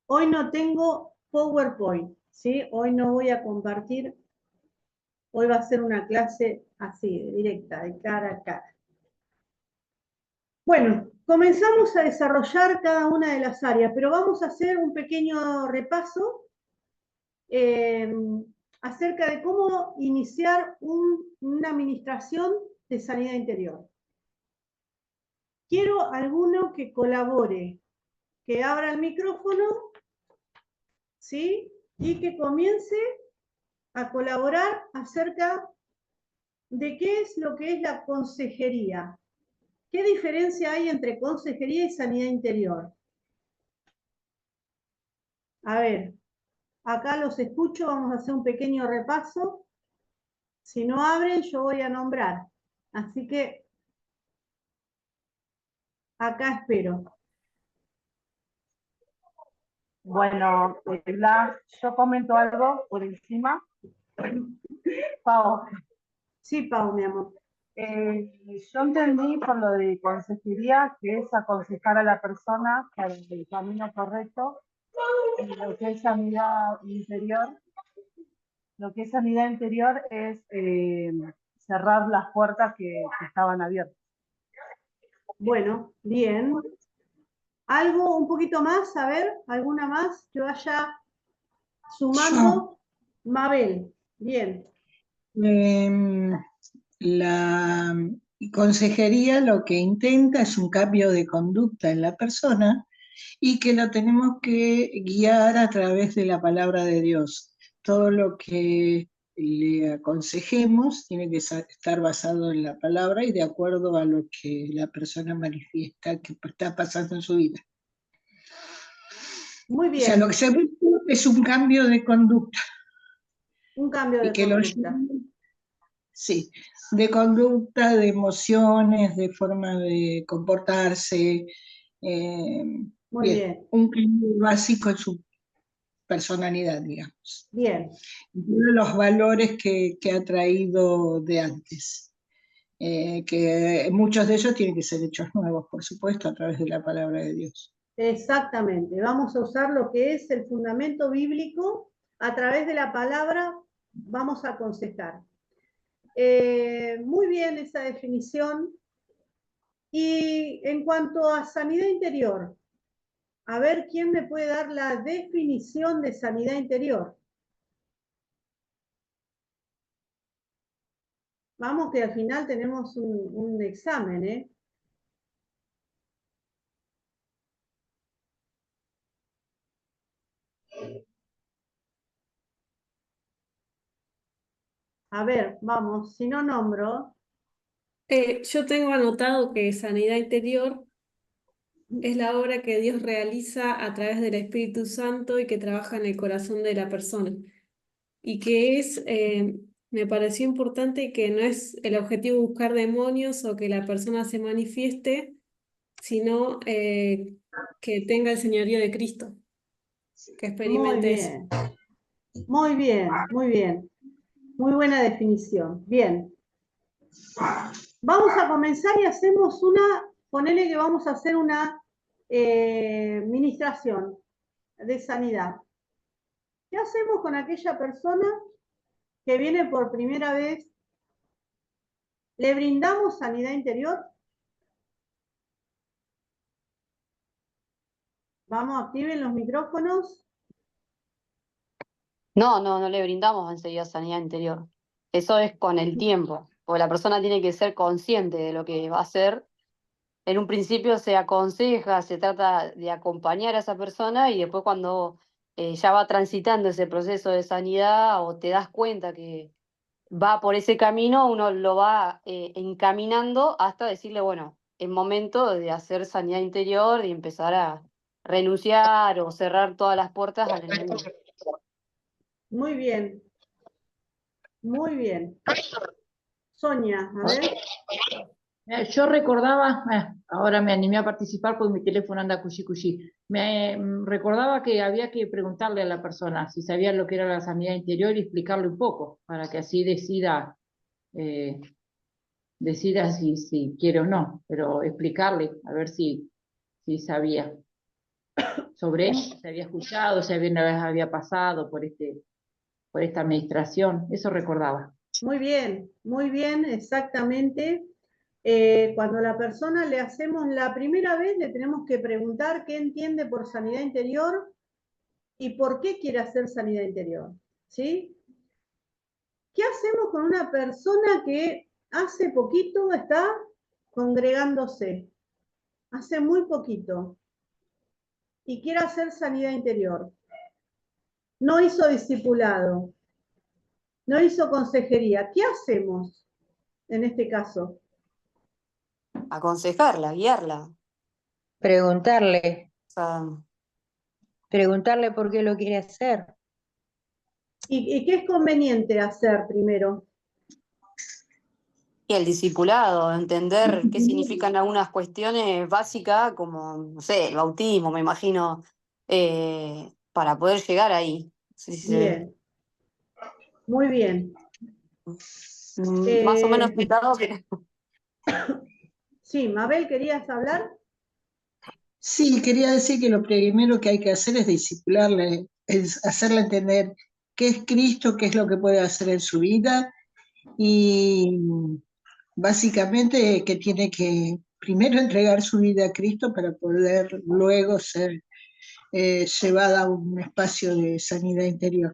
Hoy no tengo PowerPoint, ¿sí? Hoy no voy a compartir, hoy va a ser una clase así, directa, de cara a cara. Bueno, comenzamos a desarrollar cada una de las áreas, pero vamos a hacer un pequeño repaso eh, acerca de cómo iniciar una administración de sanidad interior. Quiero alguno que colabore, que abra el micrófono, ¿sí? Y que comience a colaborar acerca de qué es lo que es la consejería. ¿Qué diferencia hay entre consejería y sanidad interior? A ver, acá los escucho, vamos a hacer un pequeño repaso. Si no abren, yo voy a nombrar. Así que acá espero. Bueno, yo comento algo por encima. Pau, Sí, Pau, mi amor. yo entendí por lo de consejería que es aconsejar a la persona para el camino correcto, y lo que es sanidad interior. Lo que es sanidad interior es cerrar las puertas que estaban abiertas. Bueno, bien. ¿Algo un poquito más? A ver, ¿alguna más que vaya sumando? Mabel, bien. La consejería lo que intenta es un cambio de conducta en la persona y que lo tenemos que guiar a través de la palabra de Dios. Todo lo que le aconsejemos tiene que estar basado en la palabra y de acuerdo a lo que la persona manifiesta que está pasando en su vida. Muy O sea, bien. lo que se busca es un cambio de conducta. Un cambio Y de que lo conducta. sí, de conducta, de emociones, de forma de comportarse. Muy Bien, bien. un cambio básico en su personalidad, digamos. Bien. Los valores que ha traído de antes. Que muchos de ellos tienen que ser hechos nuevos, por supuesto, a través de la palabra de Dios. Exactamente. Vamos a usar lo que es el fundamento bíblico. A través de la palabra vamos a aconsejar. Muy bien esa definición. Y en cuanto a sanidad interior, a ver quién me puede dar la definición de sanidad interior. Vamos que al final tenemos un examen, ¿eh? A ver, vamos, si no nombro. Yo tengo anotado que sanidad interior es la obra que Dios realiza a través del Espíritu Santo y que trabaja en el corazón de la persona. Y que me pareció importante que no es el objetivo buscar demonios o que la persona se manifieste, sino que tenga el señorío de Cristo, que Muy experimente eso. bien, muy bien, muy bien. Muy buena definición. Bien. Vamos a comenzar y hacemos ponele que vamos a hacer una administración de sanidad. ¿Qué hacemos con aquella persona que viene por primera vez? ¿Le brindamos sanidad interior? Vamos, activen los micrófonos. No le brindamos enseguida sanidad interior. Eso es con el tiempo, porque la persona tiene que ser consciente de lo que va a hacer. En un principio se aconseja, se trata de acompañar a esa persona y después cuando ya va transitando ese proceso de sanidad o te das cuenta que va por ese camino, uno lo va encaminando hasta decirle, bueno, es momento de hacer sanidad interior y empezar a renunciar o cerrar todas las puertas al enemigo. Muy bien, muy bien. Sonia, a ver. Yo recordaba, ahora me animé a participar porque mi teléfono anda cuchi. Recordaba que había que preguntarle a la persona si sabía lo que era la sanidad interior y explicarle un poco, para que así eh, decida si quiere o no, pero explicarle, a ver si sabía. sobre eso, se había escuchado, si alguna vez había pasado por esta administración, eso recordaba. muy bien, exactamente. Cuando a la persona le hacemos la primera vez, le tenemos que preguntar qué entiende por sanidad interior y por qué quiere hacer sanidad interior, ¿sí? ¿Qué hacemos con una persona que hace poquito está congregándose? Hace muy poquito y quiere hacer sanidad interior. No hizo discipulado, no hizo consejería. ¿Qué hacemos en este caso? Aconsejarla, guiarla. Preguntarle, O sea, preguntarle por qué lo quiere hacer. ¿Y qué es conveniente hacer primero? y el discipulado, entender qué significan algunas cuestiones básicas, como, no sé, el bautismo, me imagino, para poder llegar ahí. Sí, sí, Bien, muy bien. más o menos Eh, explicado, pero sí, Mabel, ¿querías hablar? Sí, quería decir que lo primero que hay que hacer es discipularle, es hacerle entender qué es Cristo, qué es lo que puede hacer en su vida y básicamente que tiene que primero entregar su vida a Cristo para poder luego ser llevada a un espacio de sanidad interior.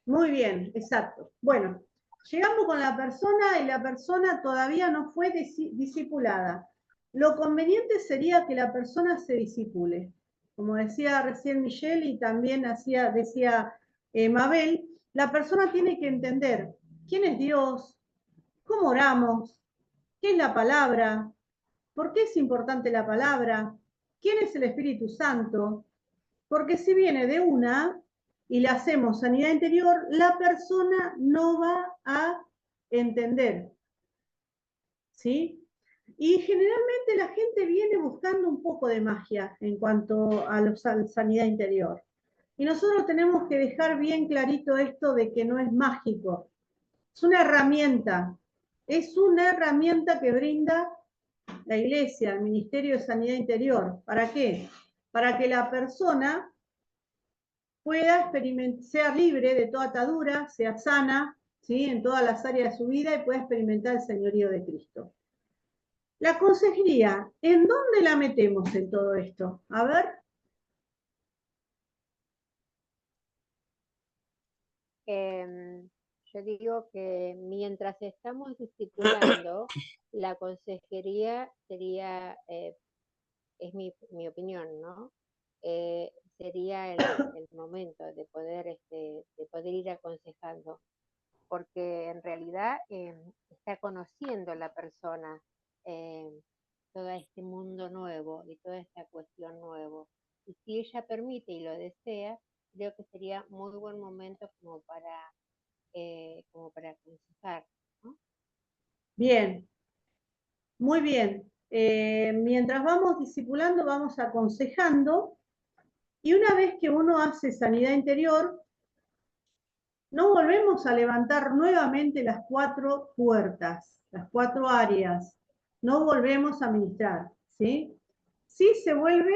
Muy bien, exacto. Bueno, llegamos con la persona y la persona todavía no fue discipulada. Lo conveniente sería que la persona se disipule. Como decía recién Michelle y también decía Mabel, la persona tiene que entender quién es Dios, cómo oramos, qué es la palabra, por qué es importante la palabra, quién es el Espíritu Santo, porque si viene de una y le hacemos sanidad interior, la persona no va a entender, ¿sí? Y generalmente la gente viene buscando un poco de magia en cuanto a la sanidad interior. Y nosotros tenemos que dejar bien clarito esto de que no es mágico. Es una herramienta que brinda la Iglesia, el Ministerio de Sanidad Interior. ¿Para qué? Para que la persona pueda sea libre de toda atadura, sea sana, ¿sí? En todas las áreas de su vida y pueda experimentar el señorío de Cristo. La consejería, ¿en dónde la metemos en todo esto? A ver. Yo digo que mientras estamos discipulando, la consejería sería, es mi opinión, ¿no? Sería el momento de poder ir aconsejando, porque en realidad está conociendo la persona eh, todo este mundo nuevo y toda esta cuestión nueva. Y si ella permite y lo desea, creo que sería muy buen momento como para aconsejar, ¿no? Bien, muy bien. Mientras vamos discipulando, vamos aconsejando. Y una vez que uno hace sanidad interior, no volvemos a levantar nuevamente las 4 puertas, las 4 áreas. No volvemos a ministrar, ¿sí? Sí se vuelve,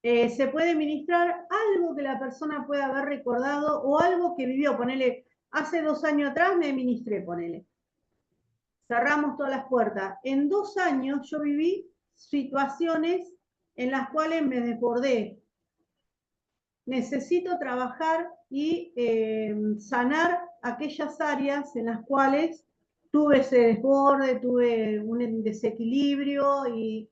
se puede ministrar algo que la persona pueda haber recordado o algo que vivió. Ponele, hace 2 años atrás me ministré, ponele. Cerramos todas las puertas. En 2 años yo viví situaciones en las cuales me desbordé. Necesito trabajar y sanar aquellas áreas en las cuales tuve ese desborde, tuve un desequilibrio y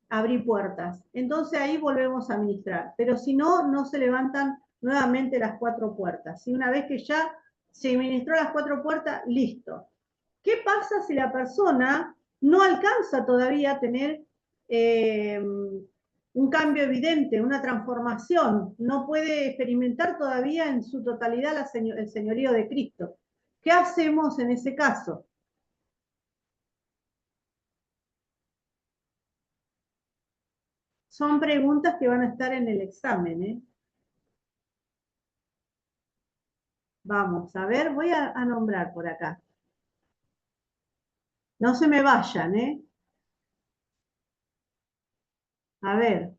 abrí puertas. Entonces ahí volvemos a ministrar. Pero si no, no se levantan nuevamente las 4 puertas. Y una vez que ya se ministró las 4 puertas, listo. ¿Qué pasa si la persona no alcanza todavía a tener un cambio evidente, una transformación? No puede experimentar todavía en su totalidad el señorío de Cristo. ¿Qué hacemos en ese caso? Son preguntas que van a estar en el examen, ¿eh? Vamos, a ver, voy a nombrar por acá. No se me vayan, ¿eh? A ver.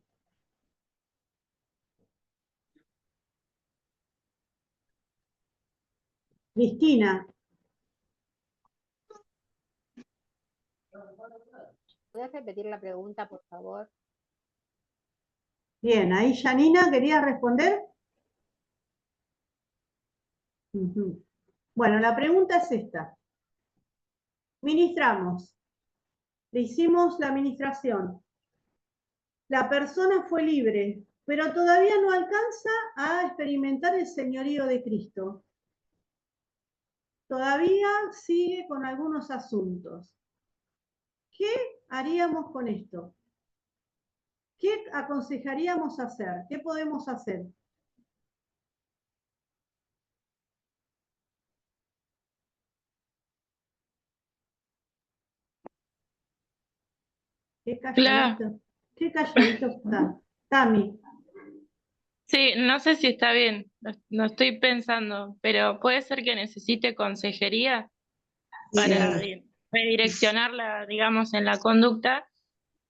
Cristina, ¿Puedes repetir la pregunta, por favor? bien, ahí Janina, ¿querías responder? Ujú. Bueno, la pregunta es esta. Ministramos, le hicimos la ministración. La persona fue libre, pero todavía no alcanza a experimentar el señorío de Cristo. Todavía sigue con algunos asuntos. ¿Qué haríamos con esto? ¿Qué aconsejaríamos hacer? ¿Qué podemos hacer? Qué calladito, qué calladito está. Tami, Sí, no sé si está bien, no estoy pensando, pero puede ser que necesite consejería para redireccionarla, digamos, en la conducta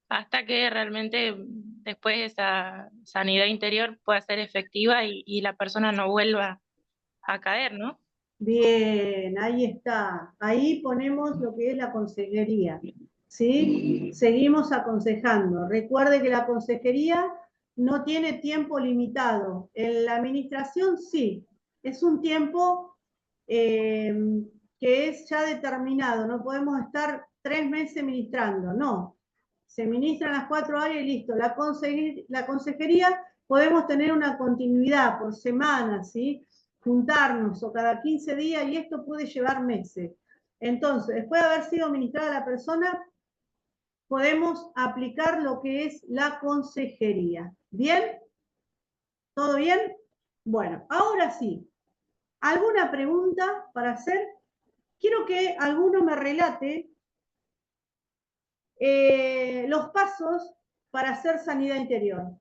hasta que realmente después esa sanidad interior pueda ser efectiva y la persona no vuelva a caer, ¿no? bien, ahí está. Ahí ponemos lo que es la consejería. ¿Sí? Seguimos aconsejando. Recuerde que la consejería no tiene tiempo limitado. En la administración sí, es un tiempo que es ya determinado. No podemos estar 3 meses ministrando, no. Se ministran las 4 áreas y listo. La consejería podemos tener una continuidad por semana, ¿sí? Juntarnos o cada 15 días y esto puede llevar meses. Entonces, después de haber sido ministrada la persona, podemos aplicar lo que es la consejería. ¿Bien? ¿Todo bien? Bueno, ahora sí. ¿Alguna pregunta para hacer? Quiero que alguno me relate los pasos para hacer sanidad interior.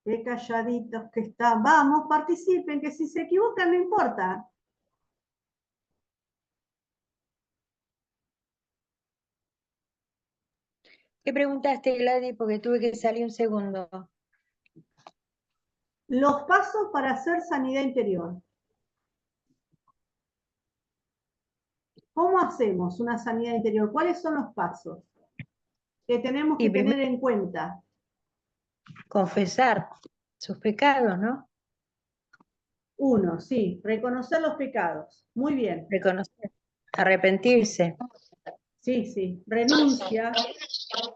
Qué calladitos que están. Vamos, participen, que si se equivocan no importa. ¿Qué preguntaste, Gladys? Porque tuve que salir un segundo. Los pasos para hacer sanidad interior. ¿Cómo hacemos una sanidad interior? ¿Cuáles son los pasos que tenemos que Y primero, tener en cuenta? confesar sus pecados, ¿no? 1, sí, reconocer los pecados. Muy bien. Reconocer, arrepentirse, Sí, sí. Renuncia,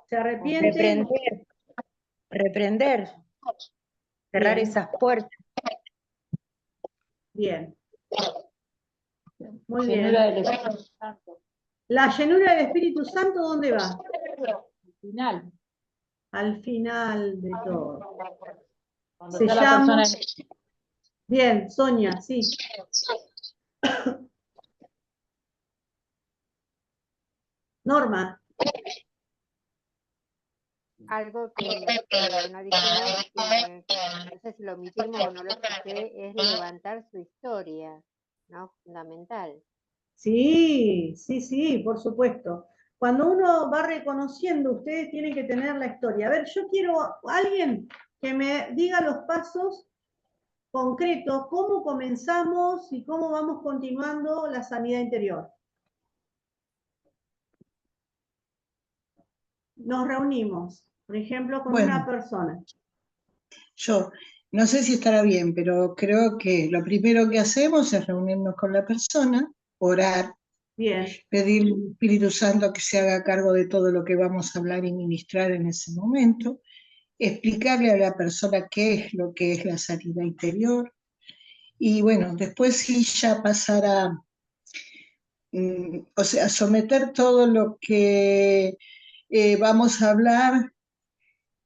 se arrepiente. reprender, cerrar Bien, esas puertas. bien. Muy Llenura bien. del Espíritu Santo. La llenura del Espíritu Santo, ¿dónde va? Al final, Al final de todo. cuando Se está la persona llama... Bien, Sonia, sí. Norma. Algo que no dijimos, que no sé si lo omitimos o no lo escuché, es levantar su historia, ¿no? Fundamental. Sí, sí, sí, por supuesto. Cuando uno va reconociendo, ustedes tienen que tener la historia. A ver, yo quiero a alguien que me diga los pasos concretos, cómo comenzamos y cómo vamos continuando la sanidad interior. Nos reunimos, por ejemplo, con una persona. Yo no sé si estará bien, pero creo que lo primero que hacemos es reunirnos con la persona, orar, Bien, pedirle al Espíritu Santo que se haga cargo de todo lo que vamos a hablar y ministrar en ese momento, explicarle a la persona qué es lo que es la sanidad interior, y bueno, después sí ya pasar a, o sea, someter todo lo que vamos a hablar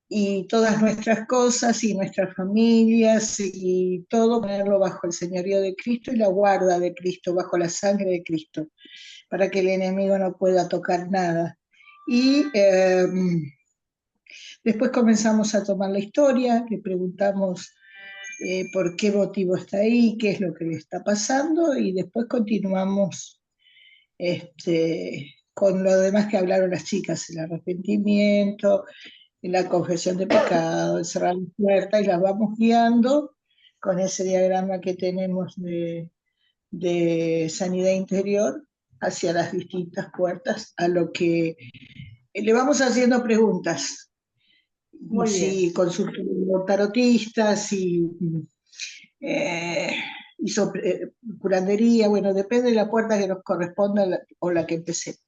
y todas nuestras cosas y nuestras familias y todo, ponerlo bajo el señorío de Cristo y la guarda de Cristo, bajo la sangre de Cristo, para que el enemigo no pueda tocar nada. Y después comenzamos a tomar la historia, le preguntamos por qué motivo está ahí, qué es lo que le está pasando, y después continuamos con lo demás que hablaron las chicas, el arrepentimiento, la confesión de pecado, el cerrar la puerta, y las vamos guiando con ese diagrama que tenemos de sanidad interior hacia las distintas puertas, a lo que le vamos haciendo preguntas. Muy bien. Si consultó tarotistas, si hizo curandería, bueno, depende de la puerta que nos corresponda o la que empecemos.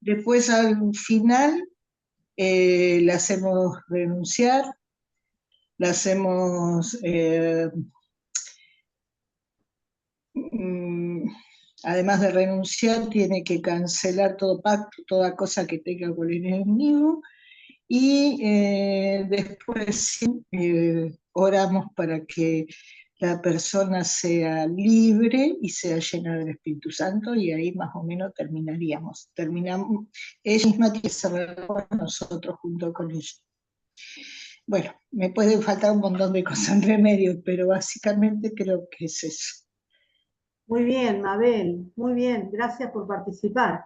Después al final la hacemos renunciar, la hacemos, además de renunciar, tiene que cancelar todo pacto, toda cosa que tenga con el enemigo, y después oramos para que la persona sea libre y sea llena del Espíritu Santo, y ahí más o menos terminamos. Ella misma tiene que cerrar con nosotros junto con ella. Bueno, me pueden faltar un montón de cosas entre medio, pero básicamente creo que es eso. Muy bien, Mabel, muy bien, gracias por participar.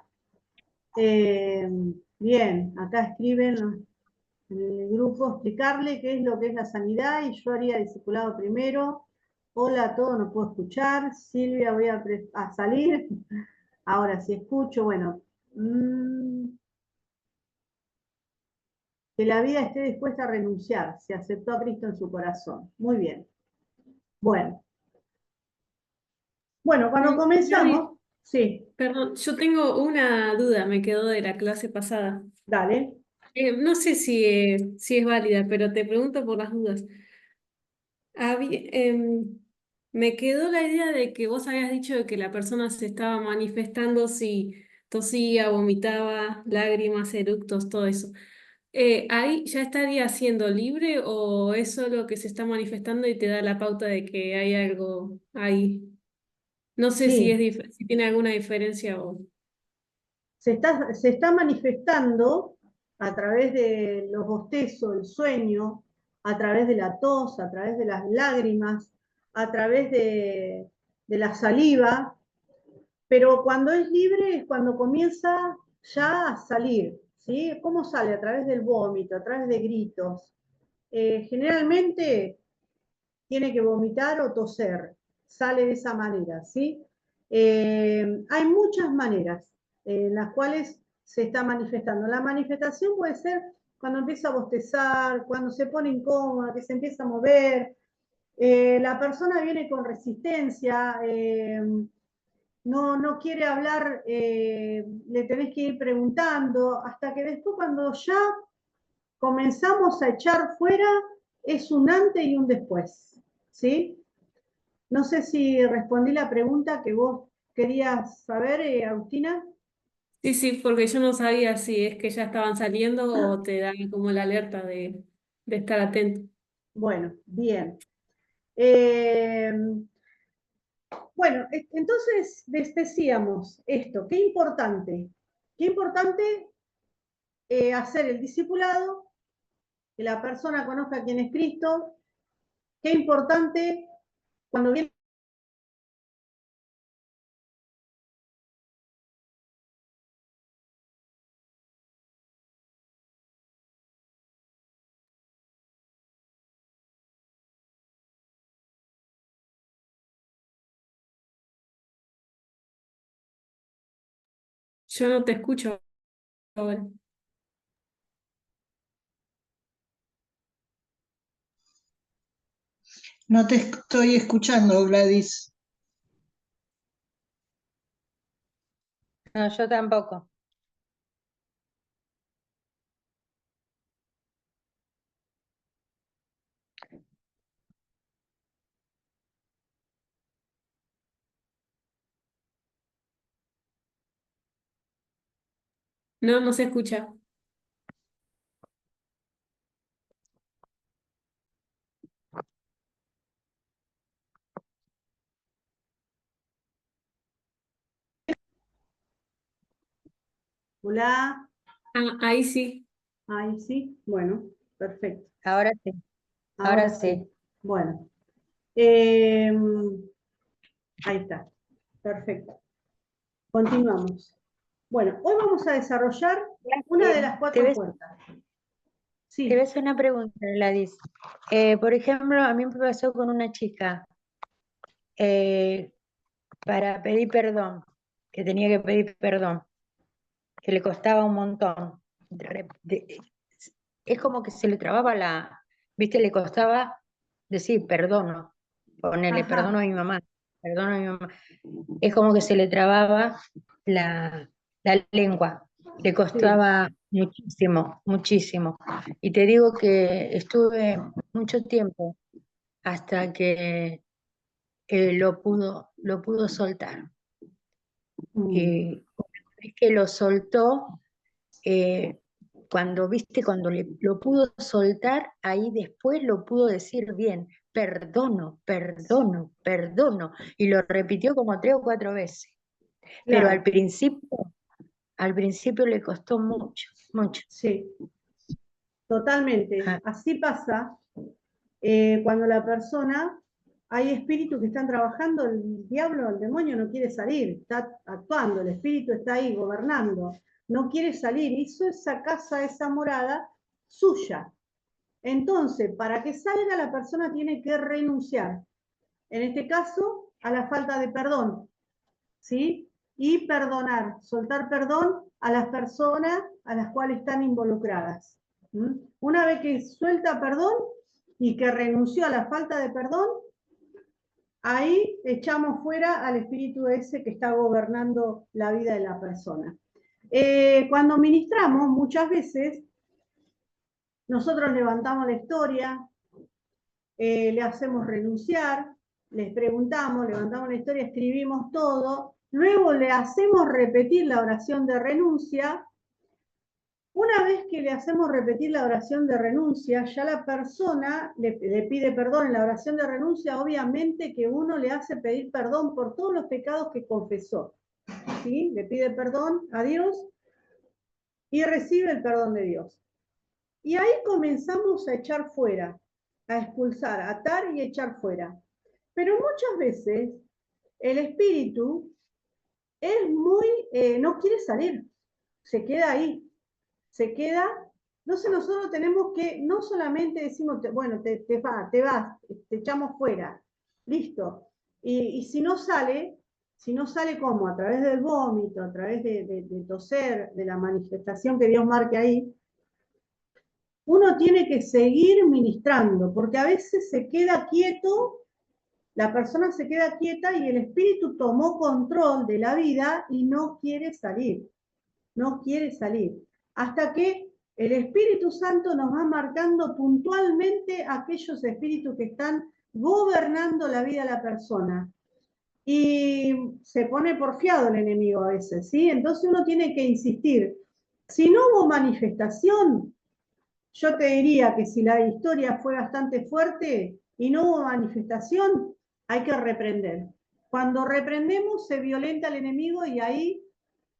Bien, acá escriben en el grupo, explicarle qué es lo que es la sanidad, y yo haría discipulado primero. Hola a todos, no puedo escuchar. Silvia, voy a salir. Ahora sí escucho, bueno. Que la vida esté dispuesta a renunciar, se aceptó a Cristo en su corazón. Muy bien. Bueno, cuando comenzamos, sí, Perdón, yo tengo una duda, me quedó de la clase pasada. dale. No sé si es válida, pero te pregunto por las dudas. Me quedó la idea de que vos habías dicho de que la persona se estaba manifestando si tosía, vomitaba, lágrimas, eructos, todo eso. ¿Ahí ya estaría siendo libre o es solo que se está manifestando y te da la pauta de que hay algo ahí? No sé si Sí, si tiene alguna diferencia o... se está manifestando a través de los bostezos, el sueño, a través de la tos, a través de las lágrimas, a través de la saliva, pero cuando es libre es cuando comienza ya a salir, ¿sí? ¿Cómo sale? A través del vómito, a través de gritos. Generalmente tiene que vomitar o toser, sale de esa manera, ¿sí? Hay muchas maneras en las cuales se está manifestando. La manifestación puede ser cuando empieza a bostezar, cuando se pone incómoda, que se empieza a mover, la persona viene con resistencia, no quiere hablar, le tenés que ir preguntando, hasta que después cuando ya comenzamos a echar fuera, es un antes y un después, ¿sí? No sé si respondí la pregunta que vos querías saber, Agustina. Sí, porque yo no sabía si es que ya estaban saliendo o te dan como la alerta de estar atento. Bueno, bien. Bueno, entonces decíamos esto, qué importante hacer el discipulado, que la persona conozca quién es Cristo, qué importante cuando viene. Yo no te escucho ahora. No te estoy escuchando, Gladys. No, yo tampoco. No, no se escucha. Hola, Ahí sí. ahí sí, bueno, perfecto. Ahora sí, Ahora ahora sí. sí. Bueno, ahí está, perfecto. Continuamos. Bueno, hoy vamos a desarrollar una de las Te 4 ves, puertas. te Sí, ves una pregunta, Gladys. Por ejemplo, a mí me pasó con una chica para pedir perdón, que tenía que pedir perdón, que le costaba un montón. Es como que se le trababa viste, le costaba decir perdono, ponerle ajá, perdono a mi mamá, perdono a mi mamá. Es como que se le trababa la lengua, le sí, costaba muchísimo, muchísimo. Y te digo que estuve mucho tiempo hasta que lo pudo soltar. Y una vez que lo soltó, cuando lo pudo soltar, ahí después lo pudo decir bien, perdono, perdono, perdono. Y lo repitió como 3 o 4 veces. Pero claro, al principio le costó mucho, mucho. sí, totalmente. Ah, Así pasa cuando la persona, hay espíritus que están trabajando, el diablo, el demonio no quiere salir, está actuando, el espíritu está ahí gobernando, no quiere salir, hizo esa casa, esa morada suya. Entonces, para que salga la persona tiene que renunciar, en este caso, a la falta de perdón, ¿sí? Y perdonar, soltar perdón a las personas a las cuales están involucradas. ¿Mm? Una vez que suelta perdón y que renunció a la falta de perdón, ahí echamos fuera al espíritu ese que está gobernando la vida de la persona. Cuando ministramos, muchas veces, nosotros levantamos la historia, le hacemos renunciar, les preguntamos, levantamos la historia, escribimos todo, luego le hacemos repetir la oración de renuncia. Una vez que le hacemos repetir la oración de renuncia, ya la persona le pide perdón en la oración de renuncia, obviamente que uno le hace pedir perdón por todos los pecados que confesó. ¿Sí? Le pide perdón a Dios y recibe el perdón de Dios. Y ahí comenzamos a echar fuera, a expulsar, a atar y echar fuera. Pero muchas veces el espíritu es muy, no quiere salir, se queda ahí, se queda. Entonces nosotros tenemos que, no solamente decimos, bueno, te vas, te echamos fuera, listo. Y si no sale ¿cómo? A través del vómito, a través de toser, de la manifestación que Dios marque ahí, uno tiene que seguir ministrando, porque a veces se queda quieto, la persona se queda quieta y el espíritu tomó control de la vida y no quiere salir, no quiere salir. Hasta que el Espíritu Santo nos va marcando puntualmente aquellos espíritus que están gobernando la vida de la persona. Y se pone porfiado el enemigo a veces, ¿sí? Entonces uno tiene que insistir. Si no hubo manifestación, yo te diría que si la historia fue bastante fuerte y no hubo manifestación, hay que reprender. Cuando reprendemos se violenta el enemigo y ahí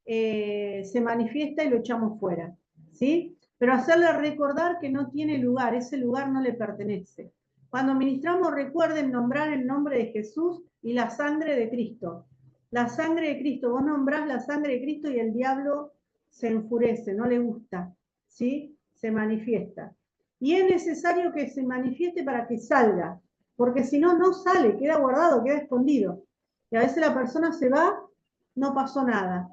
se manifiesta y lo echamos fuera, ¿sí? Pero hacerle recordar que no tiene lugar, ese lugar no le pertenece. Cuando ministramos, recuerden nombrar el nombre de Jesús y la sangre de Cristo. La sangre de Cristo, vos nombrás la sangre de Cristo y el diablo se enfurece, no le gusta, ¿sí? Se manifiesta. Y es necesario que se manifieste para que salga, porque si no, no sale, queda guardado, queda escondido. Y a veces la persona se va, no pasó nada.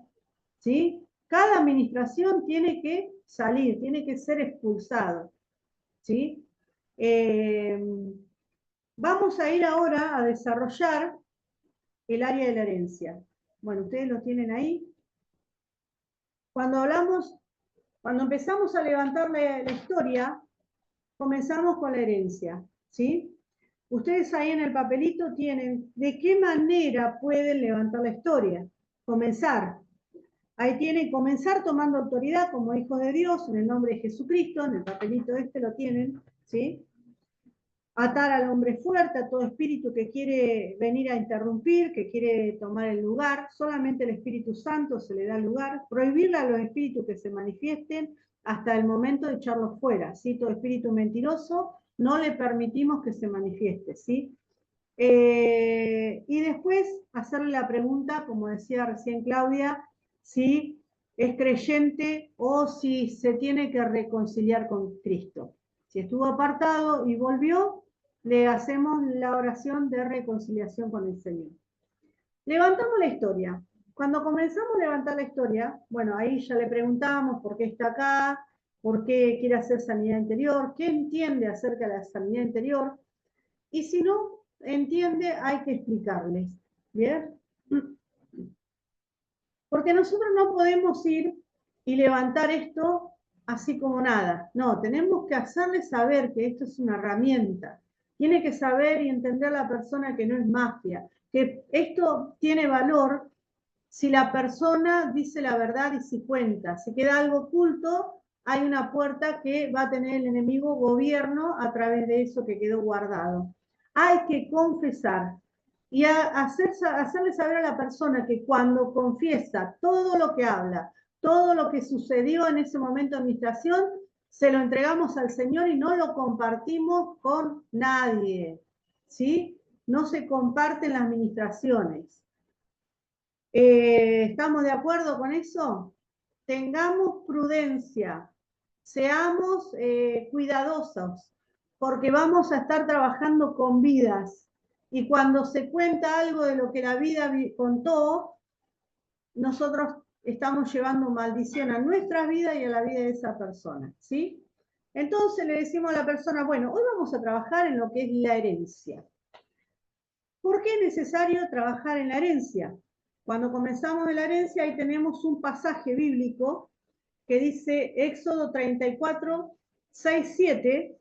¿Sí? Cada administración tiene que salir, tiene que ser expulsado. ¿Sí? Vamos a ir ahora a desarrollar el área de la herencia. Bueno, ustedes lo tienen ahí. Cuando empezamos a levantar la historia, comenzamos con la herencia. ¿Sí? Ustedes ahí en el papelito tienen de qué manera pueden levantar la historia. Comenzar. Ahí tienen, comenzar tomando autoridad como hijos de Dios en el nombre de Jesucristo, en el papelito este lo tienen, ¿sí? Atar al hombre fuerte, a todo espíritu que quiere venir a interrumpir, que quiere tomar el lugar, solamente el Espíritu Santo se le da el lugar, prohibirle a los espíritus que se manifiesten hasta el momento de echarlos fuera, ¿sí? Todo espíritu mentiroso no le permitimos que se manifieste, ¿sí? Y después hacerle la pregunta, como decía recién Claudia, ¿sí? es creyente o si se tiene que reconciliar con Cristo. Si estuvo apartado y volvió, le hacemos la oración de reconciliación con el Señor. Levantamos la historia. Cuando comenzamos a levantar la historia, bueno, ahí ya le preguntamos por qué está acá, por qué quiere hacer sanidad interior, qué entiende acerca de la sanidad interior, y si no entiende, hay que explicarles. ¿Bien? Porque nosotros no podemos ir y levantar esto así como nada. No, tenemos que hacerle saber que esto es una herramienta. Tiene que saber y entender la persona que no es magia, que esto tiene valor si la persona dice la verdad y si cuenta. Si queda algo oculto, hay una puerta que va a tener el enemigo gobierno a través de eso que quedó guardado. Hay que confesar y hacerle saber a la persona que cuando confiesa todo lo que habla, todo lo que sucedió en ese momento de administración, se lo entregamos al Señor y no lo compartimos con nadie, ¿sí? No se comparten las administraciones. ¿Estamos de acuerdo con eso? Tengamos prudencia, seamos cuidadosos, porque vamos a estar trabajando con vidas. Y cuando se cuenta algo de lo que la vida contó, nosotros estamos llevando maldición a nuestra vida y a la vida de esa persona, ¿sí? Entonces le decimos a la persona, bueno, hoy vamos a trabajar en lo que es la herencia. ¿Por qué es necesario trabajar en la herencia? Cuando comenzamos en la herencia, ahí tenemos un pasaje bíblico que dice Éxodo 34, 6, 7.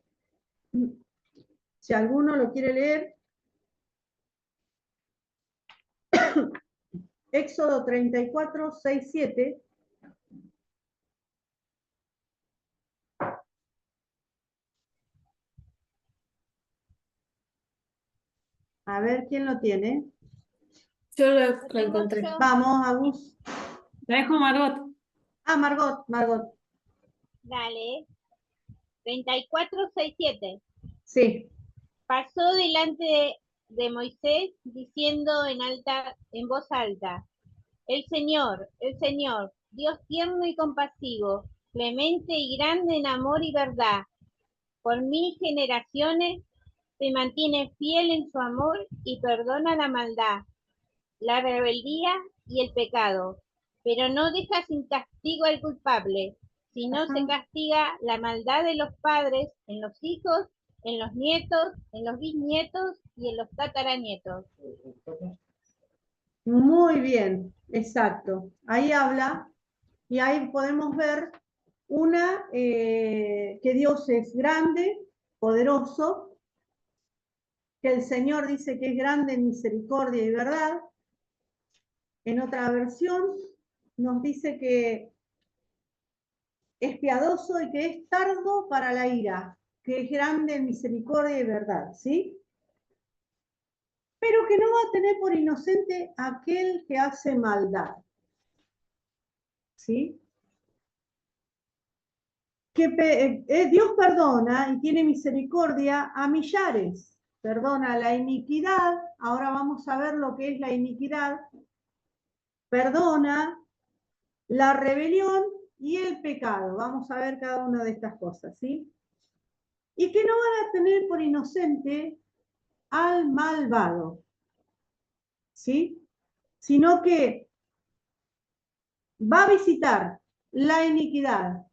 Si alguno lo quiere leer. Éxodo 34, 6, 7. A ver, ¿quién lo tiene? Yo lo encontré. Vamos, Agus. La dejo a Margot. Ah, Margot. Dale. 34, 6, 7. Sí. Pasó delante de Moisés diciendo en voz alta, el Señor, Dios tierno y compasivo, clemente y grande en amor y verdad, por 1000 generaciones se mantiene fiel en su amor y perdona la maldad, la rebeldía y el pecado, pero no deja sin castigo al culpable, sino se castiga la maldad de los padres en los hijos, en los nietos, en los bisnietos y en los tataranietos. Muy bien, exacto. Ahí habla y ahí podemos ver que Dios es grande, poderoso, que el Señor dice que es grande en misericordia y verdad. En otra versión nos dice que es piadoso y que es tardo para la ira, que es grande en misericordia y verdad, ¿sí? Pero que no va a tener por inocente aquel que hace maldad, ¿sí? Que Dios perdona y tiene misericordia a millares, perdona la iniquidad, ahora vamos a ver lo que es la iniquidad, perdona la rebelión y el pecado, vamos a ver cada una de estas cosas, ¿sí? Y que no van a tener por inocente al malvado, ¿sí? Sino que va a visitar la iniquidad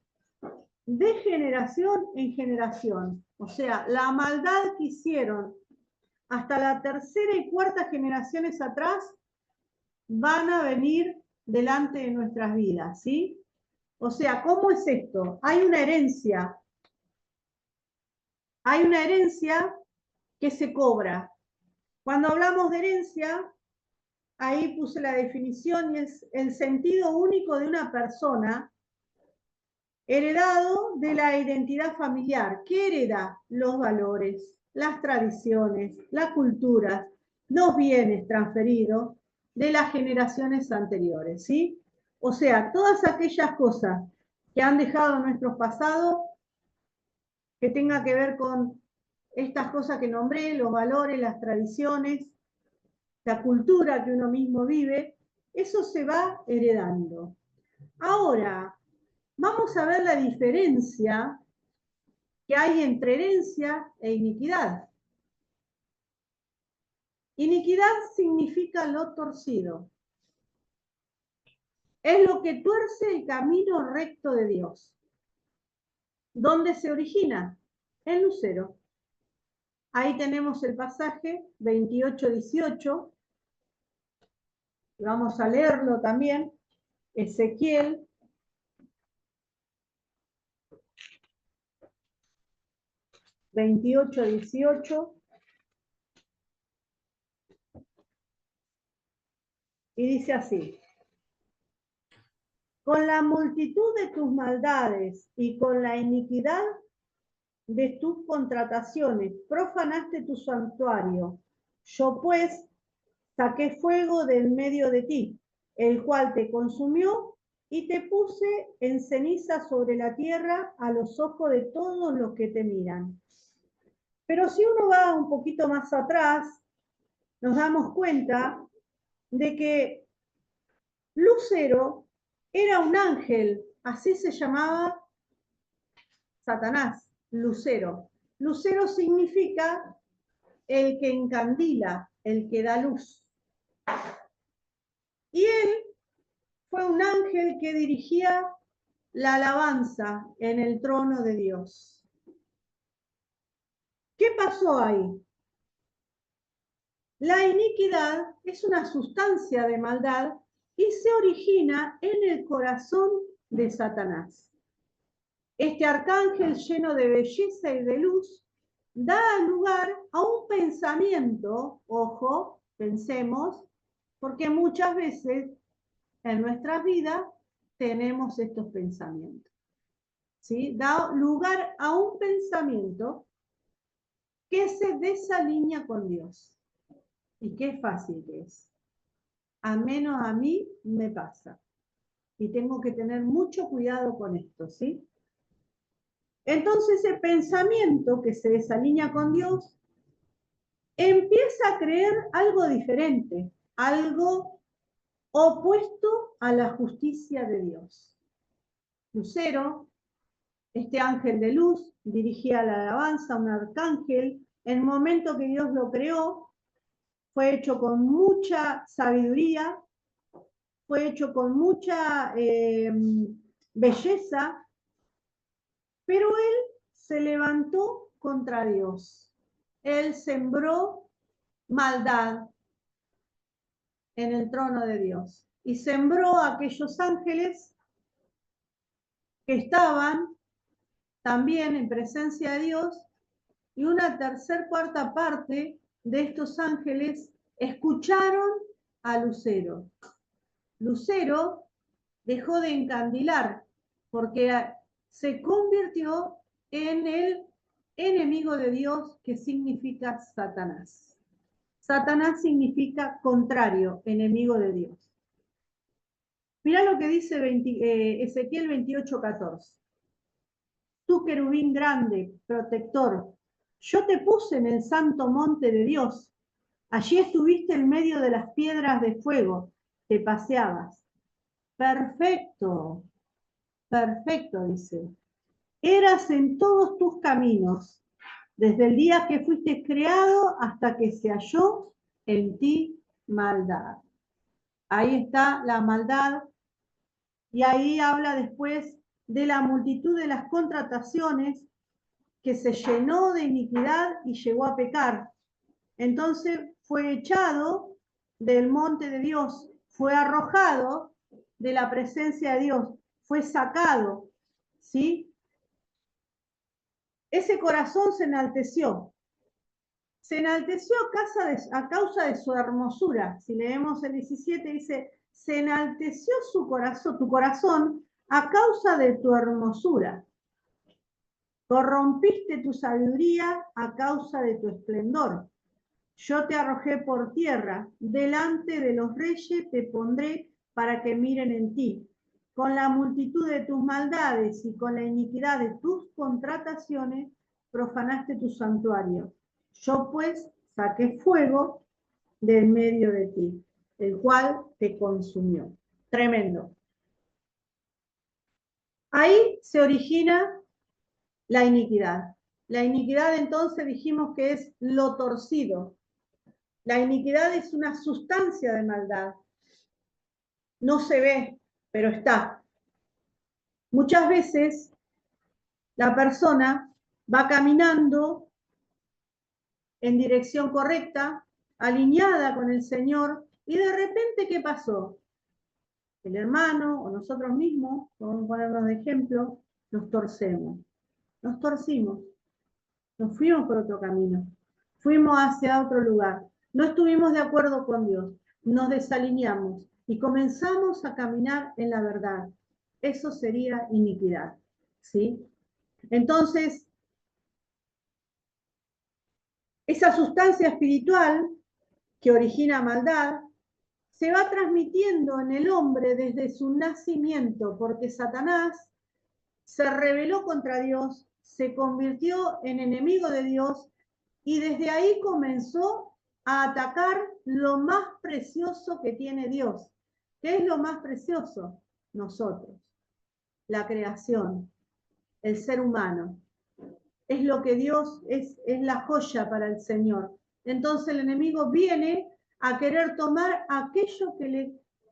de generación en generación. O sea, la maldad que hicieron hasta la tercera y cuarta generaciones atrás van a venir delante de nuestras vidas, ¿sí? O sea, ¿cómo es esto? Hay una herencia que se cobra. Cuando hablamos de herencia, ahí puse la definición y es el sentido único de una persona heredado de la identidad familiar. ¿Qué hereda? Los valores, las tradiciones, las culturas, los bienes transferidos de las generaciones anteriores, ¿sí? O sea, todas aquellas cosas que han dejado nuestros pasados, que tenga que ver con estas cosas que nombré, los valores, las tradiciones, la cultura que uno mismo vive, eso se va heredando. Ahora, vamos a ver la diferencia que hay entre herencia e iniquidad. Iniquidad significa lo torcido. Es lo que tuerce el camino recto de Dios. ¿Dónde se origina? En Lucero. Ahí tenemos el pasaje 28-18. Vamos a leerlo también. Ezequiel 28-18. Y dice así: con la multitud de tus maldades y con la iniquidad de tus contrataciones profanaste tu santuario. Yo pues saqué fuego del medio de ti, el cual te consumió, y te puse en ceniza sobre la tierra a los ojos de todos los que te miran. Pero si uno va un poquito más atrás, nos damos cuenta de que Lucero era un ángel, así se llamaba Satanás, Lucero. Lucero significa el que encandila, el que da luz. Y él fue un ángel que dirigía la alabanza en el trono de Dios. ¿Qué pasó ahí? La iniquidad es una sustancia de maldad y se origina en el corazón de Satanás. Este arcángel lleno de belleza y de luz da lugar a un pensamiento, ojo, pensemos, porque muchas veces en nuestras vidas tenemos estos pensamientos. ¿Sí? Da lugar a un pensamiento que se desalinea con Dios. Y qué fácil que es. A menos a mí me pasa. Y tengo que tener mucho cuidado con esto, ¿sí? Entonces ese pensamiento que se desalinea con Dios empieza a creer algo diferente, algo opuesto a la justicia de Dios. Lucero, este ángel de luz, dirigía la alabanza, un arcángel. En el momento que Dios lo creó, fue hecho con mucha sabiduría, fue hecho con mucha belleza, pero él se levantó contra Dios. Él sembró maldad en el trono de Dios y sembró a aquellos ángeles que estaban también en presencia de Dios, y una cuarta parte de estos ángeles escucharon a Lucero. Lucero dejó de encandilar porque se convirtió en el enemigo de Dios, que significa Satanás. Satanás significa contrario, enemigo de Dios. Mirá lo que dice Ezequiel 28:14. Tú, querubín grande, protector, yo te puse en el santo monte de Dios. Allí estuviste en medio de las piedras de fuego, te paseabas. Perfecto, perfecto, dice. Eras en todos tus caminos, desde el día que fuiste creado hasta que se halló en ti maldad. Ahí está la maldad, y ahí habla después de la multitud de las contrataciones, que se llenó de iniquidad y llegó a pecar. Entonces fue echado del monte de Dios, fue arrojado de la presencia de Dios, fue sacado, ¿sí? Ese corazón se enalteció. Se enalteció a causa de su hermosura. Si leemos el 17, dice, se enalteció su corazón, tu corazón, a causa de tu hermosura. Corrompiste tu sabiduría a causa de tu esplendor. Yo te arrojé por tierra, delante de los reyes te pondré para que miren en ti. Con la multitud de tus maldades y con la iniquidad de tus contrataciones, profanaste tu santuario. Yo pues saqué fuego del medio de ti, el cual te consumió. Tremendo. Ahí se origina la iniquidad. La iniquidad entonces dijimos que es lo torcido. La iniquidad es una sustancia de maldad. No se ve, pero está. Muchas veces la persona va caminando en dirección correcta, alineada con el Señor, y de repente, ¿qué pasó? El hermano o nosotros mismos, vamos a ponernos de ejemplo, nos torcemos. Nos torcimos. Nos fuimos por otro camino. Fuimos hacia otro lugar. No estuvimos de acuerdo con Dios. Nos desalineamos y comenzamos a caminar en la verdad. Eso sería iniquidad. ¿Sí? Entonces, esa sustancia espiritual que origina maldad se va transmitiendo en el hombre desde su nacimiento, porque Satanás se rebeló contra Dios, se convirtió en enemigo de Dios y desde ahí comenzó a atacar lo más precioso que tiene Dios. ¿Qué es lo más precioso? Nosotros, la creación, el ser humano. Es lo que Dios es la joya para el Señor. Entonces el enemigo viene a querer tomar aquello que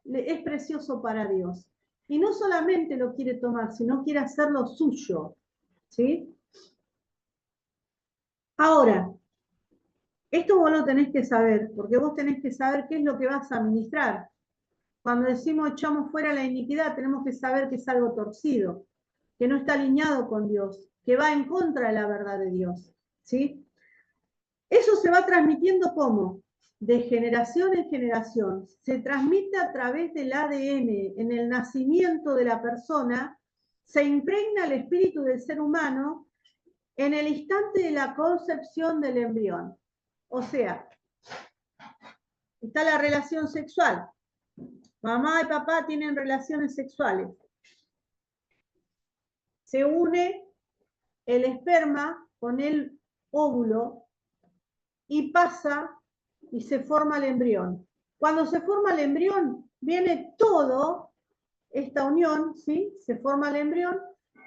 le es precioso para Dios. Y no solamente lo quiere tomar, sino quiere hacerlo suyo. ¿Sí? Ahora, esto vos lo tenés que saber, porque vos tenés que saber qué es lo que vas a ministrar. Cuando decimos echamos fuera la iniquidad, tenemos que saber que es algo torcido, que no está alineado con Dios, que va en contra de la verdad de Dios. ¿Sí? Eso se va transmitiendo ¿cómo? De generación en generación. Se transmite a través del ADN. En el nacimiento de la persona se impregna el espíritu del ser humano en el instante de la concepción del embrión. O sea, está la relación sexual. Mamá y papá tienen relaciones sexuales. Se une el esperma con el óvulo y pasa y se forma el embrión. Cuando se forma el embrión, viene todo esta unión, ¿sí? Se forma el embrión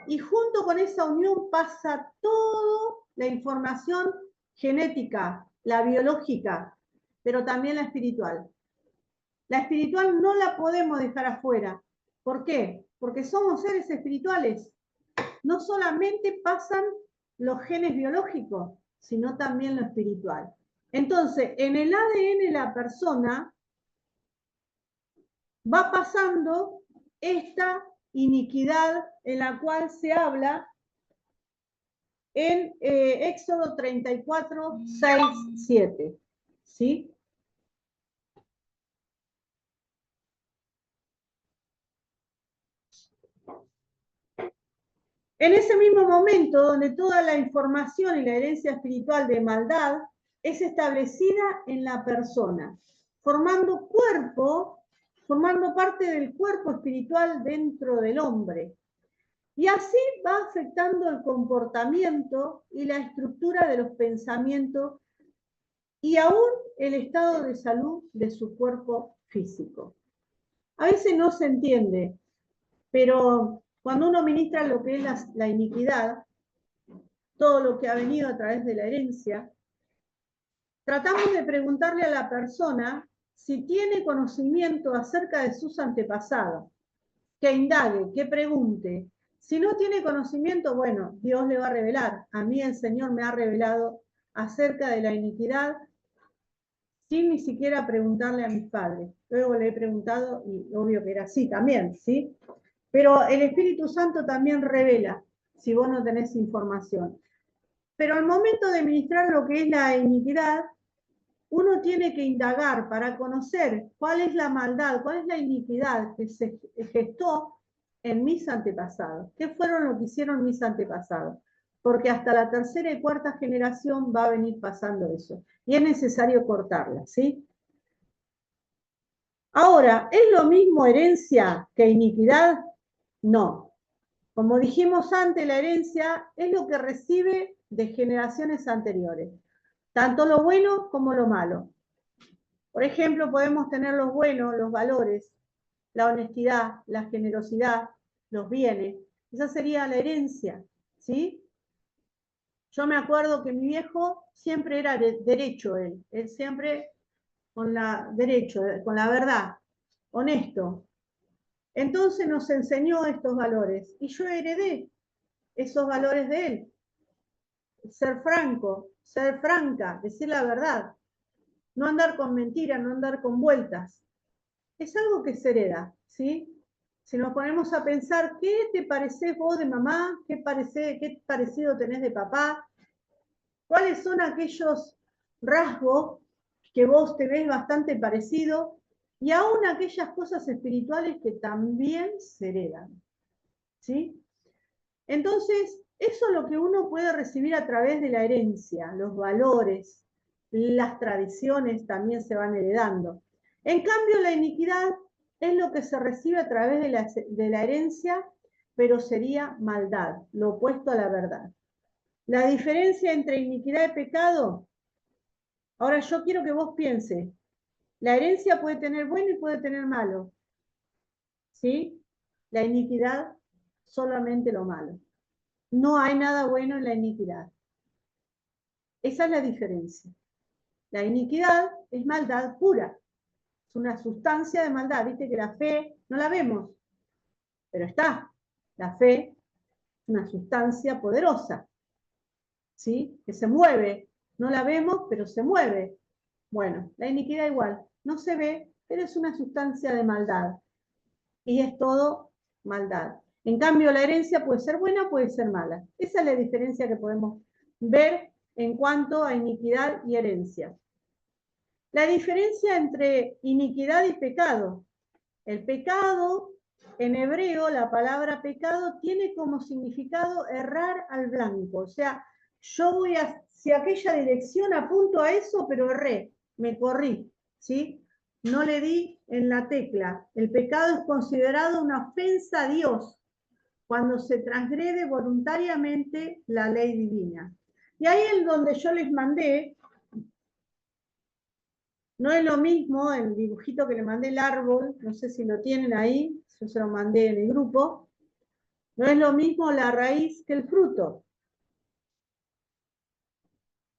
y junto con esa unión pasa toda la información genética, la biológica, pero también la espiritual. La espiritual no la podemos dejar afuera. ¿Por qué? Porque somos seres espirituales. No solamente pasan los genes biológicos, sino también lo espiritual. Entonces, en el ADN de la persona va pasando esta iniquidad en la cual se habla en Éxodo 34, 6, 7. ¿Sí? En ese mismo momento, donde toda la información y la herencia espiritual de maldad es establecida en la persona, formando parte del cuerpo espiritual dentro del hombre. Y así va afectando el comportamiento y la estructura de los pensamientos y aún el estado de salud de su cuerpo físico. A veces no se entiende, pero cuando uno ministra lo que es la iniquidad, todo lo que ha venido a través de la herencia, tratamos de preguntarle a la persona si tiene conocimiento acerca de sus antepasados, que indague, que pregunte. Si no tiene conocimiento, bueno, Dios le va a revelar. A mí el Señor me ha revelado acerca de la iniquidad sin ni siquiera preguntarle a mis padres. Luego le he preguntado y obvio que era así también, ¿sí? Pero el Espíritu Santo también revela si vos no tenés información. Pero al momento de ministrar lo que es la iniquidad, uno tiene que indagar para conocer cuál es la maldad, cuál es la iniquidad que se gestó en mis antepasados. ¿Qué fueron lo que hicieron mis antepasados? Porque hasta la tercera y cuarta generación va a venir pasando eso. Y es necesario cortarla, ¿sí? Ahora, ¿es lo mismo herencia que iniquidad? No. Como dijimos antes, la herencia es lo que recibe de generaciones anteriores. Tanto lo bueno como lo malo. Por ejemplo, podemos tener los buenos, los valores, la honestidad, la generosidad, los bienes, Esa sería la herencia, ¿sí? Yo me acuerdo que mi viejo siempre era derecho, él siempre con la derecho, con la verdad, honesto. Entonces nos enseñó estos valores y yo heredé esos valores de él. Ser franco, ser franca, decir la verdad, no andar con mentiras, no andar con vueltas. Es algo que se hereda, ¿sí? Si nos ponemos a pensar, ¿qué te parecés vos de mamá? ¿Qué parecido tenés de papá? ¿Cuáles son aquellos rasgos que vos te ves bastante parecido? Y aún aquellas cosas espirituales que también se heredan, ¿sí? Entonces, eso es lo que uno puede recibir a través de la herencia, los valores, las tradiciones también se van heredando. En cambio, la iniquidad es lo que se recibe a través de la herencia, pero sería maldad, lo opuesto a la verdad. La diferencia entre iniquidad y pecado, ahora yo quiero que vos pienses, la herencia puede tener bueno y puede tener malo, ¿sí? La iniquidad, solamente lo malo. No hay nada bueno en la iniquidad. Esa es la diferencia. La iniquidad es maldad pura. Es una sustancia de maldad. Viste que la fe no la vemos, pero está. La fe es una sustancia poderosa, ¿sí? Que se mueve. No la vemos, pero se mueve. Bueno, la iniquidad igual. No se ve, pero es una sustancia de maldad. Y es todo maldad. En cambio, la herencia puede ser buena, puede ser mala. Esa es la diferencia que podemos ver en cuanto a iniquidad y herencia. La diferencia entre iniquidad y pecado. El pecado, en hebreo, la palabra pecado tiene como significado errar al blanco. O sea, yo voy hacia aquella dirección, apunto a eso, pero erré, me corrí, ¿sí? No le di en la tecla. El pecado es considerado una ofensa a Dios cuando se transgrede voluntariamente la ley divina. Y ahí es donde yo les mandé, no es lo mismo el dibujito que le mandé el árbol, no sé si lo tienen ahí, yo se lo mandé en el grupo, no es lo mismo la raíz que el fruto.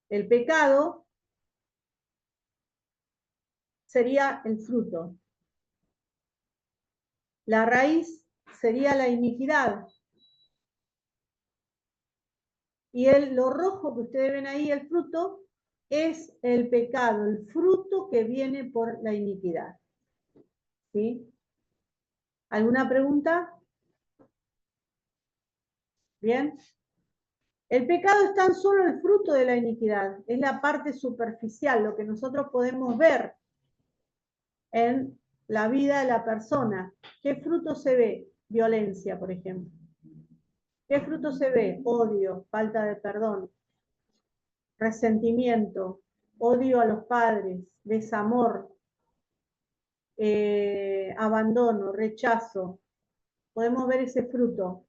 El pecado sería el fruto. La raíz sería la iniquidad. Y lo rojo que ustedes ven ahí, el fruto, es el pecado, el fruto que viene por la iniquidad. ¿Sí? ¿Alguna pregunta? Bien. El pecado es tan solo el fruto de la iniquidad, es la parte superficial, lo que nosotros podemos ver en la vida de la persona. ¿Qué fruto se ve? Violencia, por ejemplo. ¿Qué fruto se ve? Odio, falta de perdón, resentimiento, odio a los padres, desamor, abandono, rechazo. Podemos ver ese fruto,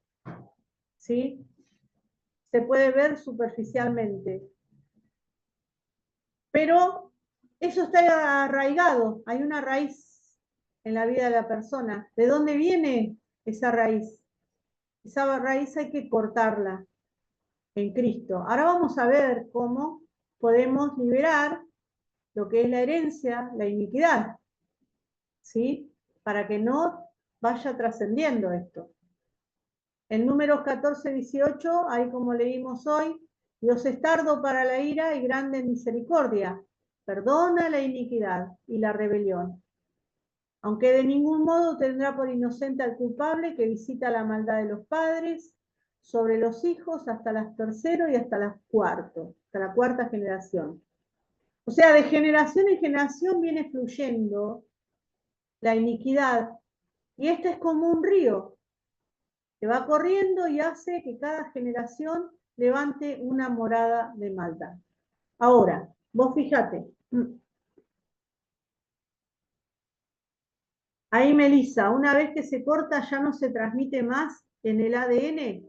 ¿sí? Se puede ver superficialmente. Pero eso está arraigado, hay una raíz en la vida de la persona. ¿De dónde viene esa raíz? Esa raíz hay que cortarla en Cristo. Ahora vamos a ver cómo podemos liberar lo que es la herencia, la iniquidad, ¿sí? Para que no vaya trascendiendo esto. En Números 14, 18, ahí como leímos hoy, Dios es tardo para la ira y grande en misericordia, perdona la iniquidad y la rebelión, aunque de ningún modo tendrá por inocente al culpable que visita la maldad de los padres sobre los hijos hasta las tercero y hasta la cuarta generación. O sea, de generación en generación viene fluyendo la iniquidad, y esta es como un río que va corriendo y hace que cada generación levante una morada de maldad. Ahora, vos fíjate, ahí Melissa, una vez que se corta ya no se transmite más en el ADN,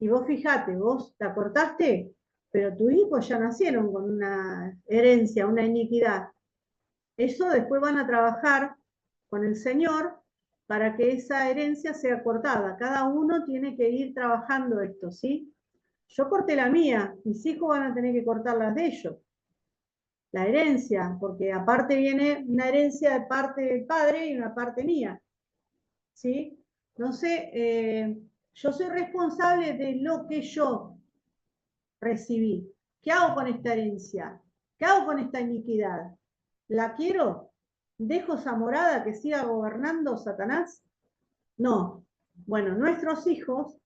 y vos fíjate, vos la cortaste, pero tus hijos ya nacieron con una herencia, una iniquidad. Eso después van a trabajar con el Señor para que esa herencia sea cortada. Cada uno tiene que ir trabajando esto, ¿sí? Yo corté la mía, mis hijos van a tener que cortar las de ellos. La herencia, porque aparte viene una herencia de parte del padre y una parte mía, ¿sí? Entonces, yo soy responsable de lo que yo recibí. ¿Qué hago con esta herencia? ¿Qué hago con esta iniquidad? ¿La quiero? ¿Dejo esa morada que siga gobernando Satanás? No. Bueno, nuestros hijos,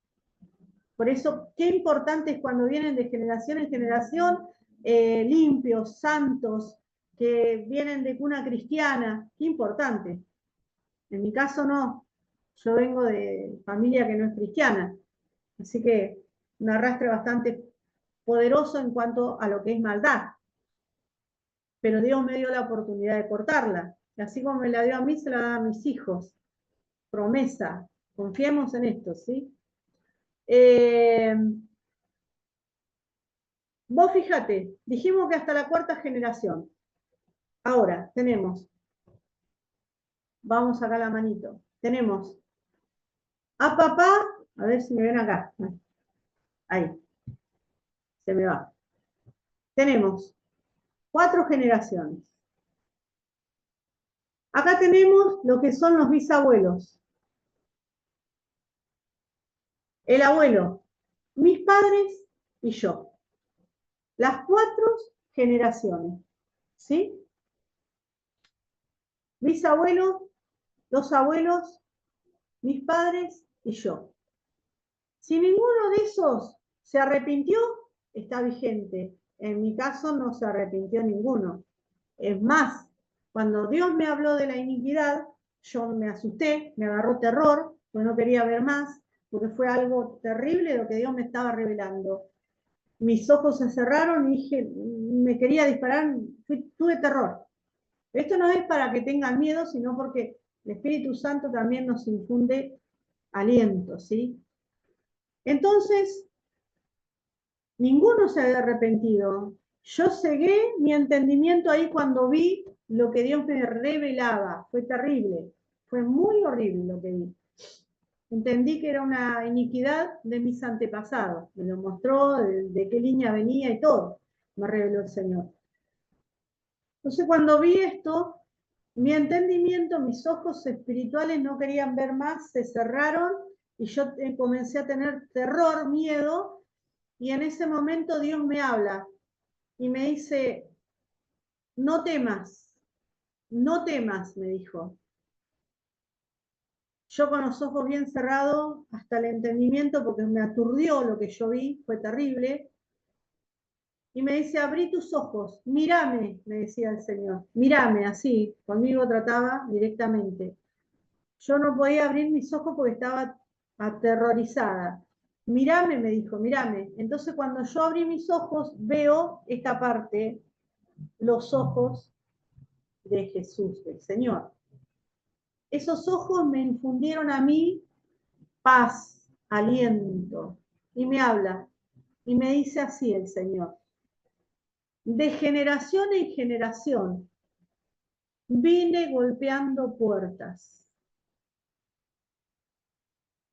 por eso, qué importante es cuando vienen de generación en generación, limpios, santos, que vienen de cuna cristiana, qué importante. En mi caso no, yo vengo de familia que no es cristiana, así que un arrastre bastante poderoso en cuanto a lo que es maldad. Pero Dios me dio la oportunidad de cortarla, y así como me la dio a mí, se la da a mis hijos. Promesa, confiemos en esto, ¿sí? Vos fíjate, dijimos que hasta la 4ª generación. Ahora, tenemos, vamos acá la manito, tenemos a papá, a ver si me ven acá, ahí, se me va. Tenemos 4 generaciones. Acá tenemos lo que son los bisabuelos. El abuelo, mis padres y yo. Las 4 generaciones, ¿sí? Bisabuelos, los abuelos, mis padres y yo. Si ninguno de esos se arrepintió, está vigente. En mi caso no se arrepintió ninguno. Es más, cuando Dios me habló de la iniquidad, yo me asusté, me agarró terror, porque no quería ver más, porque fue algo terrible lo que Dios me estaba revelando. Mis ojos se cerraron y dije, me quería disparar, tuve terror. Esto no es para que tengan miedo, sino porque el Espíritu Santo también nos infunde aliento, ¿sí? Entonces, ninguno se había arrepentido. Yo cegué mi entendimiento ahí cuando vi lo que Dios me revelaba. Fue terrible, fue muy horrible lo que vi. Entendí que era una iniquidad de mis antepasados. Me lo mostró, de qué línea venía y todo. Me reveló el Señor. Entonces cuando vi esto, mi entendimiento, mis ojos espirituales no querían ver más, se cerraron y yo comencé a tener terror, miedo, y en ese momento Dios me habla y me dice, no temas, me dijo. Yo con los ojos bien cerrados, hasta el entendimiento, porque me aturdió lo que yo vi, fue terrible. Y me dice, abrí tus ojos, mírame, me decía el Señor, mírame, así, conmigo trataba directamente. Yo no podía abrir mis ojos porque estaba aterrorizada. Mírame, me dijo, mírame. Entonces cuando yo abrí mis ojos, veo esta parte, los ojos de Jesús, del Señor. Esos ojos me infundieron a mí paz, aliento. Y me habla, y me dice así el Señor. De generación en generación vine golpeando puertas.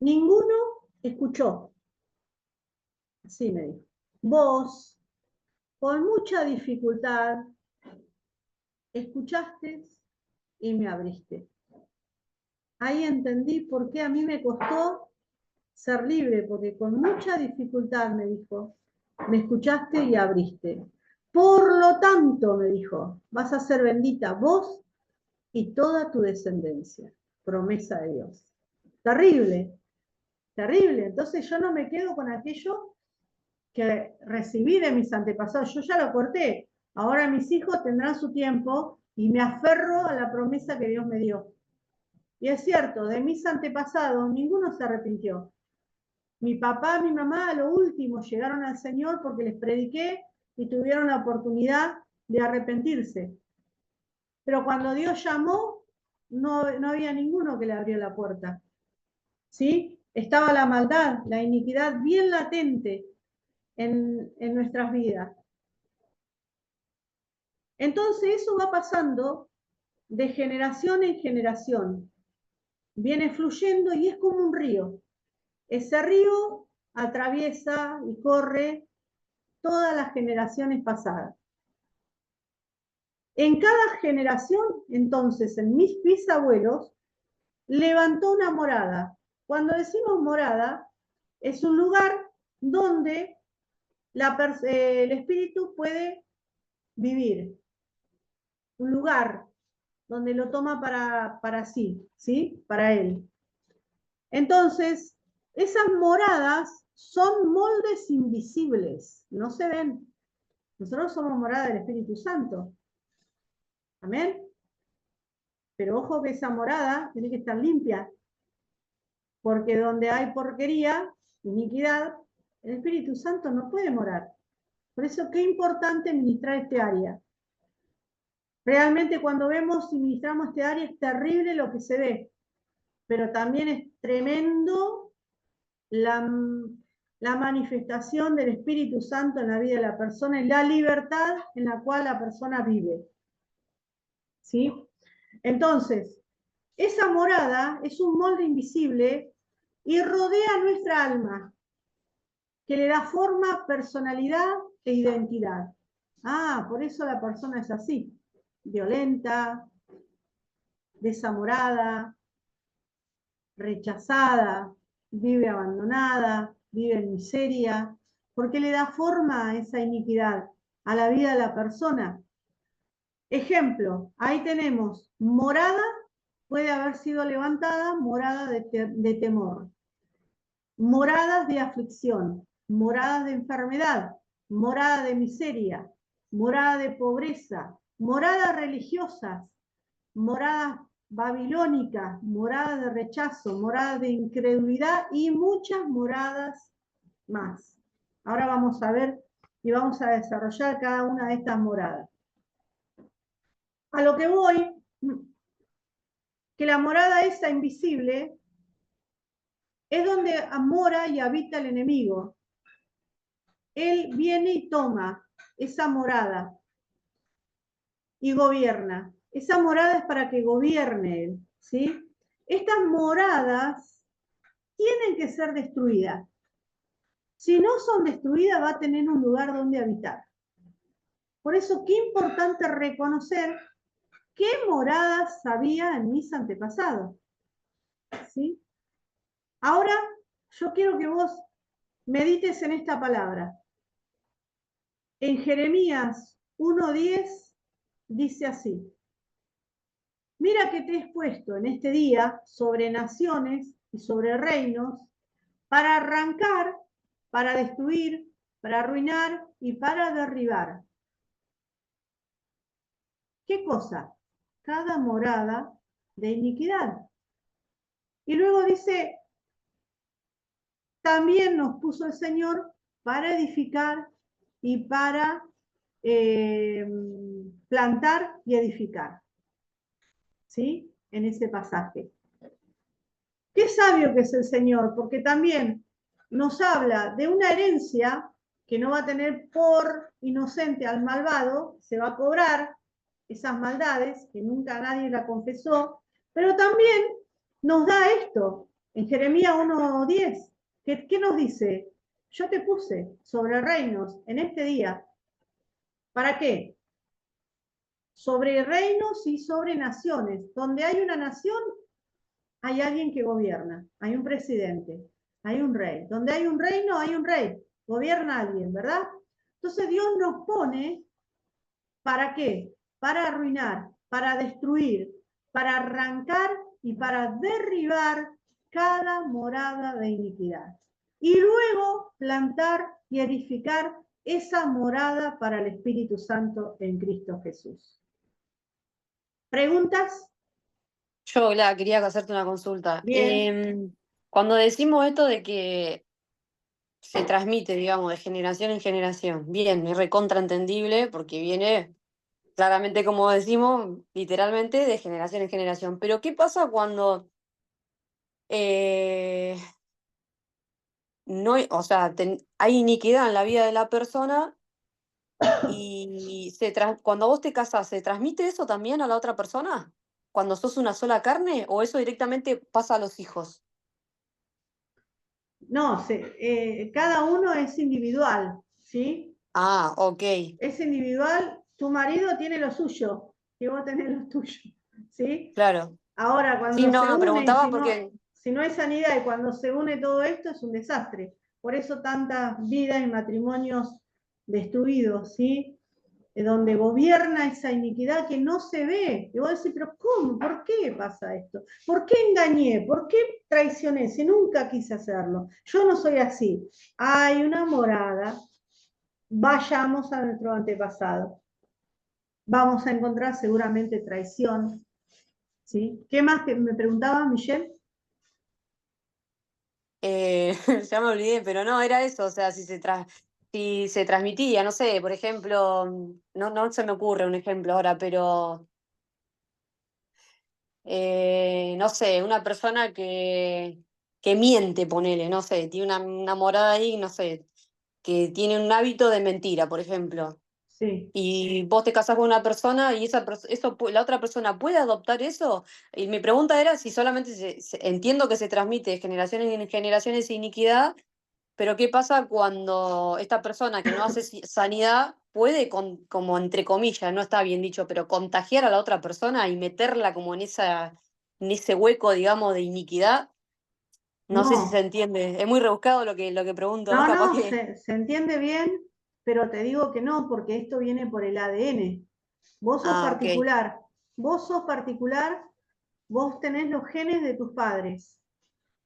Ninguno escuchó. Así me dijo. Vos, con mucha dificultad, escuchaste y me abriste. Ahí entendí por qué a mí me costó ser libre, porque con mucha dificultad, me dijo, me escuchaste y abriste. Por lo tanto, me dijo, vas a ser bendita vos y toda tu descendencia. Promesa de Dios. Terrible, terrible. Entonces yo no me quedo con aquello que recibí de mis antepasados. Yo ya lo corté. Ahora mis hijos tendrán su tiempo y me aferro a la promesa que Dios me dio. Y es cierto, de mis antepasados ninguno se arrepintió. Mi papá, mi mamá, a lo último llegaron al Señor porque les prediqué y tuvieron la oportunidad de arrepentirse. Pero cuando Dios llamó, no había ninguno que le abrió la puerta. ¿Sí? Estaba la maldad, la iniquidad bien latente en nuestras vidas. Entonces eso va pasando de generación en generación. viene fluyendo y es como un río. Ese río atraviesa y corre todas las generaciones pasadas. En cada generación, entonces, en mis bisabuelos, levantó una morada. Cuando decimos morada, es un lugar donde el espíritu puede vivir. Un lugar donde lo toma para sí, ¿sí? Para él. Entonces, esas moradas son moldes invisibles, no se ven. Nosotros somos morada del Espíritu Santo. Amén. Pero ojo que esa morada tiene que estar limpia. Porque donde hay porquería, iniquidad, el Espíritu Santo no puede morar. Por eso qué importante ministrar este área. Realmente cuando vemos y ministramos este área es terrible lo que se ve. Pero también es tremendo la manifestación del Espíritu Santo en la vida de la persona y la libertad en la cual la persona vive. ¿Sí? Entonces, esa morada es un molde invisible y rodea nuestra alma, que le da forma, personalidad e identidad. Ah, por eso la persona es así, violenta, desamorada, rechazada, vive abandonada, vive en miseria, porque le da forma a esa iniquidad, a la vida de la persona. Ejemplo, ahí tenemos morada, puede haber sido levantada, morada de temor, moradas de aflicción, moradas de enfermedad, morada de miseria, morada de pobreza, moradas religiosas, moradas babilónicas, moradas de rechazo, moradas de incredulidad y muchas moradas más. Ahora vamos a ver y vamos a desarrollar cada una de estas moradas. A lo que voy, que la morada esa invisible es donde mora y habita el enemigo. Él viene y toma esa morada y gobierna. Esa morada es para que gobierne él, ¿sí? Estas moradas tienen que ser destruidas. Si no son destruidas, va a tener un lugar donde habitar. Por eso, qué importante reconocer qué moradas había en mis antepasados, ¿sí? Ahora, yo quiero que vos medites en esta palabra. En Jeremías 1:10 dice así: mira que te he puesto en este día sobre naciones y sobre reinos para arrancar, para destruir, para arruinar y para derribar. ¿Qué cosa? Cada morada de iniquidad. Y luego dice, también nos puso el Señor para edificar y para plantar y edificar. ¿Sí? En ese pasaje. Qué sabio que es el Señor, porque también nos habla de una herencia que no va a tener por inocente al malvado, se va a cobrar esas maldades, que nunca nadie la confesó, pero también nos da esto, en Jeremías 1:10, ¿qué nos dice? Yo te puse sobre reinos en este día. ¿Para qué? Sobre reinos y sobre naciones. Donde hay una nación, hay alguien que gobierna, hay un presidente, hay un rey. Donde hay un reino, hay un rey, gobierna alguien, ¿verdad? Entonces Dios nos pone, ¿para qué? Para arruinar, para destruir, para arrancar y para derribar cada morada de iniquidad. Y luego plantar y edificar esa morada para el Espíritu Santo en Cristo Jesús. ¿Preguntas? Yo, quería hacerte una consulta. Bien. Cuando decimos esto de que se transmite, digamos, de generación en generación, bien, es recontraentendible porque viene, claramente como decimos, literalmente de generación en generación. Pero ¿qué pasa cuando no hay, o sea, hay iniquidad en la vida de la persona y cuando vos te casás, ¿se transmite eso también a la otra persona? cuando sos una sola carne o eso directamente pasa a los hijos? No, cada uno es individual, ¿sí? Ah, ok, Es individual, tu marido tiene lo suyo y vos tenés lo tuyo, ¿sí? claro. Ahora, Sí, cuando no, se no, une, preguntaba porque, si no hay sanidad y cuando se une todo esto es un desastre. Por eso tantas vidas y matrimonios destruidos, ¿sí? Donde gobierna esa iniquidad que no se ve. Y vos decís, pero ¿cómo? ¿Por qué pasa esto? ¿Por qué engañé? ¿Por qué traicioné? Si nunca quise hacerlo. Yo no soy así. Hay una morada. Vayamos a nuestro antepasado. Vamos a encontrar seguramente traición. ¿Sí? ¿Qué más que me preguntaba, Michelle? ya me olvidé, pero no, era eso, o sea, si se transmitía, no sé, por ejemplo, no se me ocurre un ejemplo ahora, pero no sé, una persona que miente, ponele, no sé, tiene una morada ahí, no sé, que tiene un hábito de mentira, por ejemplo. Sí. Y vos te casás con una persona y la otra persona puede adoptar eso. Y mi pregunta era si solamente entiendo que se transmite de generaciones en generaciones iniquidad, pero ¿qué pasa cuando esta persona que no hace sanidad puede, como entre comillas, no está bien dicho, pero contagiar a la otra persona y meterla como en ese hueco, digamos, de iniquidad? No sé si se No, entiende. Es muy rebuscado lo que pregunto, ¿no? Capaz no, que. se entiende bien, pero te digo que no, porque esto viene por el ADN. Vos sos Ah, ok. particular, vos sos particular, vos tenés los genes de tus padres.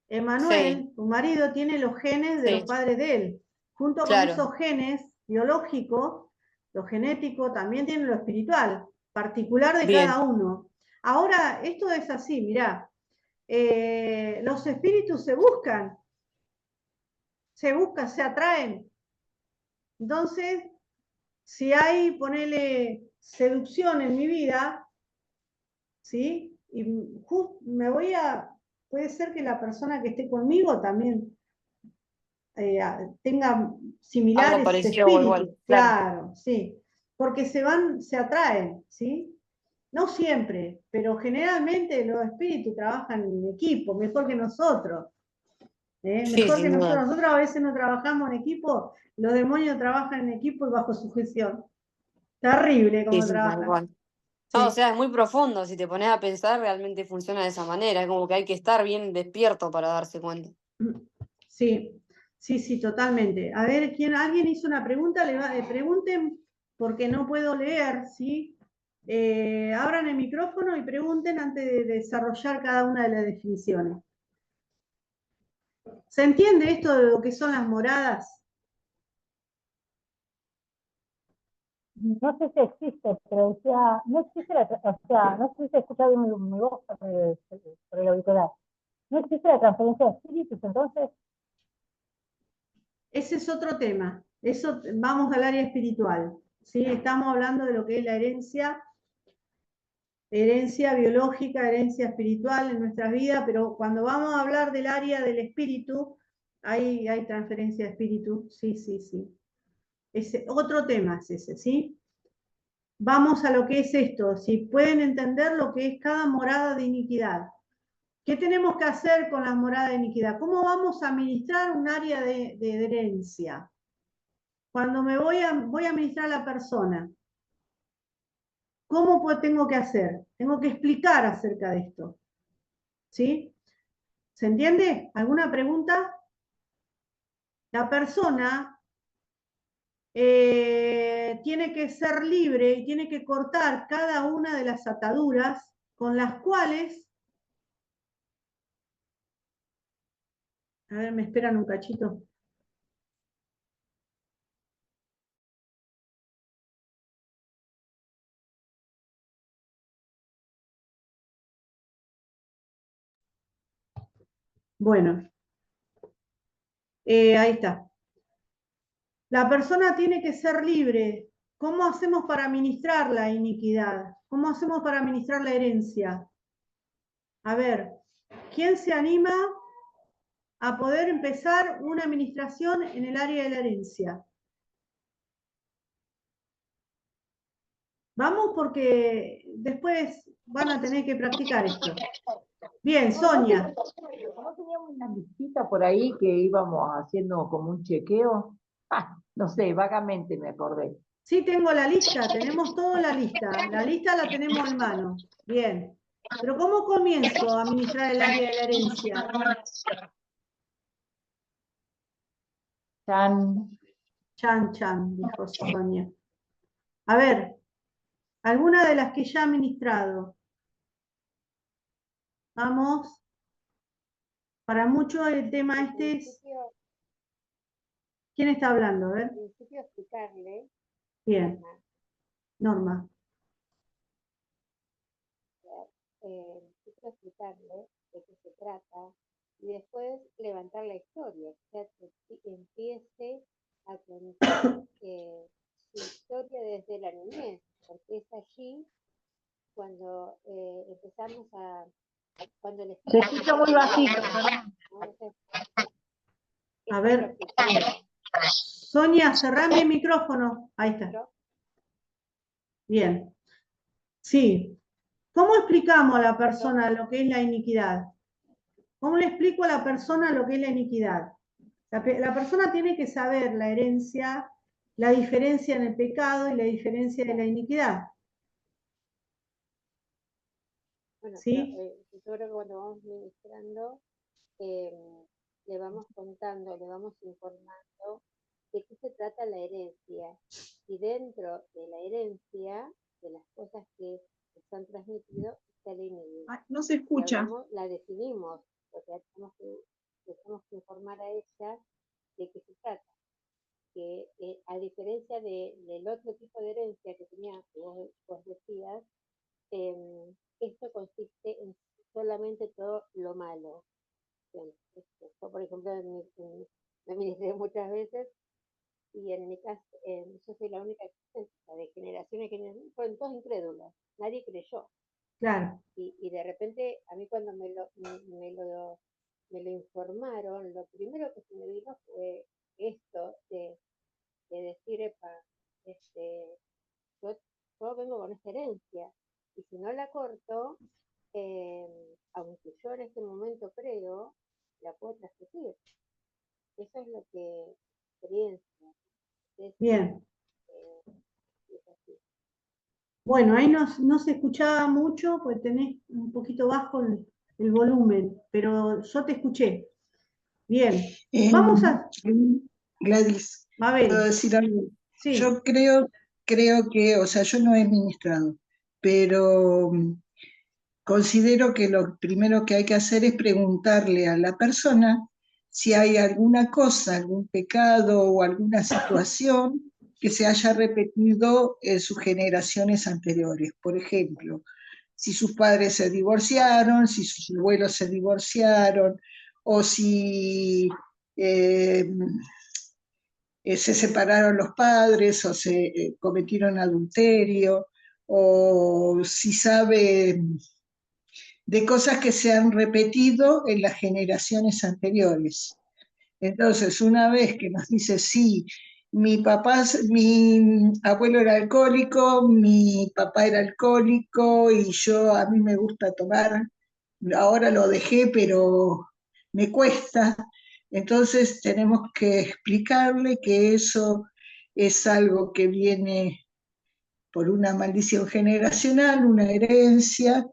Sí, Emanuel, tu marido, tiene los genes de los sí, padres de él. Junto con claro. esos genes biológicos, lo genético, también tiene lo espiritual, particular de Bien, cada uno. Ahora, esto es así, mirá, los espíritus se atraen. Entonces, si hay, ponele, seducción en mi vida, ¿sí? Y puede ser que la persona que esté conmigo también tenga algo similares parecido o igual, espíritus, claro. claro, sí, porque se atraen, ¿sí? No siempre, pero generalmente los espíritus trabajan en equipo, mejor que nosotros. Sí, Mejor que sin duda. nosotros. Nosotros a veces no trabajamos en equipo, los demonios trabajan en equipo y bajo sujeción. Terrible Sí, cómo sí, tal trabajan. cual. Ah, o Sí, sea, es muy profundo. Si te pones a pensar, realmente funciona de esa manera. Es como que hay que estar bien despierto para darse cuenta. sí, sí, sí, totalmente. A ver, alguien hizo una pregunta, pregunten porque no puedo leer, ¿sí? Abran el micrófono y pregunten antes de desarrollar cada una de las definiciones. ¿Se entiende esto de lo que son las moradas? No sé si existe, pero decía, no existe o sea, no sé si se escucha bien mi voz por el auricular. No existe la transferencia de espíritus, entonces. Ese es otro tema. Eso vamos al área espiritual. ¿Sí? Estamos hablando de lo que es la herencia biológica, herencia espiritual en nuestras vidas, pero cuando vamos a hablar del área del espíritu, hay transferencia de espíritu, sí, sí, sí. Otro tema es ese, ¿sí? Vamos a lo que es esto, si pueden entender lo que es cada morada de iniquidad. ¿Qué tenemos que hacer con las moradas de iniquidad? ¿Cómo vamos a administrar un área de herencia? Cuando voy a administrar a la persona, ¿cómo tengo que hacer? Tengo que explicar acerca de esto. ¿Sí? ¿Se entiende? ¿Alguna pregunta? La persona tiene que ser libre y tiene que cortar cada una de las ataduras con las cuales... A ver, me esperan un cachito. Bueno, ahí está. La persona tiene que ser libre. ¿Cómo hacemos para administrar la iniquidad? ¿Cómo hacemos para administrar la herencia? A ver, ¿quién se anima a poder empezar una administración en el área de la herencia? Vamos porque después van a tener que practicar esto. Bien, No Sonia. ¿No teníamos una listita por ahí que íbamos haciendo como un chequeo? No sé, vagamente me acordé. Sí, tengo la lista, tenemos toda la lista. La lista la tenemos en mano. Bien. Pero ¿cómo comienzo a administrar el área de la herencia? Chan. Chan, dijo Sonia. A ver, alguna de las que ya he administrado. Vamos. Para muchos el tema este es... ¿Quién está hablando? A ver. En principio explicarle. Bien. Norma. Explicarle de qué se trata y después levantar la historia, o sea, que empiece a contar su historia desde la niñez, porque es allí cuando empezamos cuando les Se escucha muy bajito, ¿no? A ver. Sonia, cerrame el micrófono. Ahí está. Bien. Sí. ¿Cómo explicamos a la persona lo que es la iniquidad? ¿Cómo le explico a la persona lo que es la iniquidad? La persona tiene que saber la herencia, la diferencia en el pecado y la diferencia de la iniquidad. Bueno, ¿sí? yo creo que cuando vamos ministrando, le vamos contando, le vamos informando de qué se trata la herencia. Y dentro de la herencia, de las cosas que se han transmitido, está la iniquidad. No se escucha. La definimos, porque tenemos que informar a ella de qué se trata. Que a diferencia del otro tipo de herencia que tenía, que vos decías, esto consiste en solamente todo lo malo. Yo, por ejemplo, me ministré muchas veces y en mi caso yo soy la única de generaciones que fueron todos incrédulos, nadie creyó. Claro. Y de repente a mí cuando me lo informaron, lo primero que se me vino fue esto de decir, yo vengo con esta herencia, y si no la corto, aunque yo en este momento creo, la puedo transmitir. Eso es lo que experiencia. Bien. Es así. Bueno, ahí no se escuchaba mucho, pues tenés un poquito bajo el volumen, pero yo te escuché. Bien. Vamos a... Gladys, ¿puedo decir algo? Sí. Yo creo que, o sea, yo no he ministrado, pero considero que lo primero que hay que hacer es preguntarle a la persona si hay alguna cosa, algún pecado o alguna situación que se haya repetido en sus generaciones anteriores. Por ejemplo, si sus padres se divorciaron, si sus abuelos se divorciaron, o si se separaron los padres, o se cometieron adulterio, o si sabe de cosas que se han repetido en las generaciones anteriores. Entonces, una vez que nos dice, sí, mi abuelo era alcohólico, mi papá era alcohólico y a mí me gusta tomar, ahora lo dejé, pero me cuesta. Entonces tenemos que explicarle que eso es algo que viene por una maldición generacional, una herencia,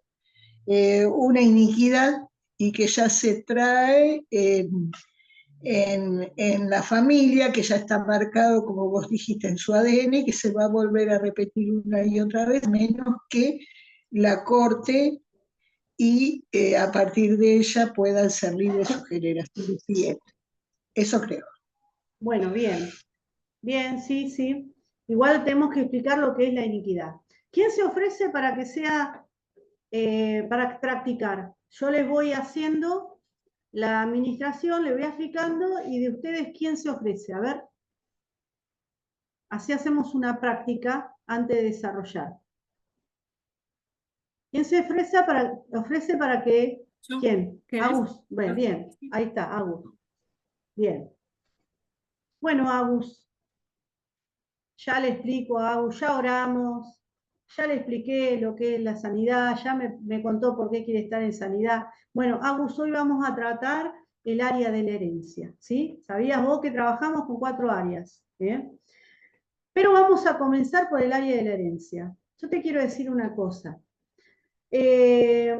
una iniquidad, y que ya se trae en la familia, que ya está marcado, como vos dijiste, en su ADN, que se va a volver a repetir una y otra vez, menos que la corte y a partir de ella puedan ser libres sus generaciones siguientes. Eso creo. Bueno, bien. Bien, sí. Igual tenemos que explicar lo que es la iniquidad. ¿Quién se ofrece para que sea, para practicar? Yo les voy haciendo la administración, le voy explicando, y de ustedes, ¿quién se ofrece? A ver. Así hacemos una práctica antes de desarrollar. ¿Quién se ofrece para que... Yo. ¿Quién? ¿Querés? Agus. Bueno, bien, ahí está, Agus. Bien. Bueno, Agus, ya le explico a Agus, ya oramos, ya le expliqué lo que es la sanidad, ya me contó por qué quiere estar en sanidad. Bueno, Agus, hoy vamos a tratar el área de la herencia, ¿sí? ¿Sabías vos que trabajamos con 4 áreas? ¿Bien? Pero vamos a comenzar por el área de la herencia. Yo te quiero decir una cosa.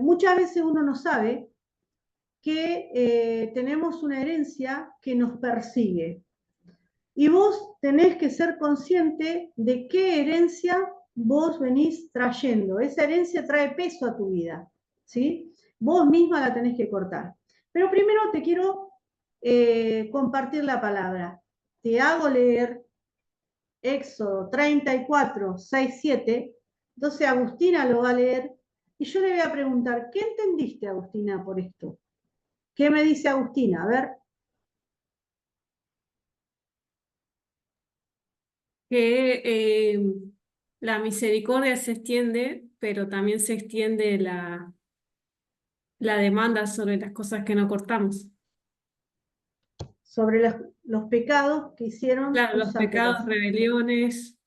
Muchas veces uno no sabe que tenemos una herencia que nos persigue. Y vos tenés que ser consciente de qué herencia vos venís trayendo. Esa herencia trae peso a tu vida, ¿sí? Vos misma la tenés que cortar. Pero primero te quiero compartir la palabra. Te hago leer Éxodo 34, 6, 7. Entonces Agustina lo va a leer y yo le voy a preguntar, ¿qué entendiste, Agustina, por esto? ¿Qué me dice Agustina? A ver. Que la misericordia se extiende, pero también se extiende la demanda sobre las cosas que no cortamos. Sobre los pecados que hicieron Claro, los tus pecados, antepasados. rebeliones,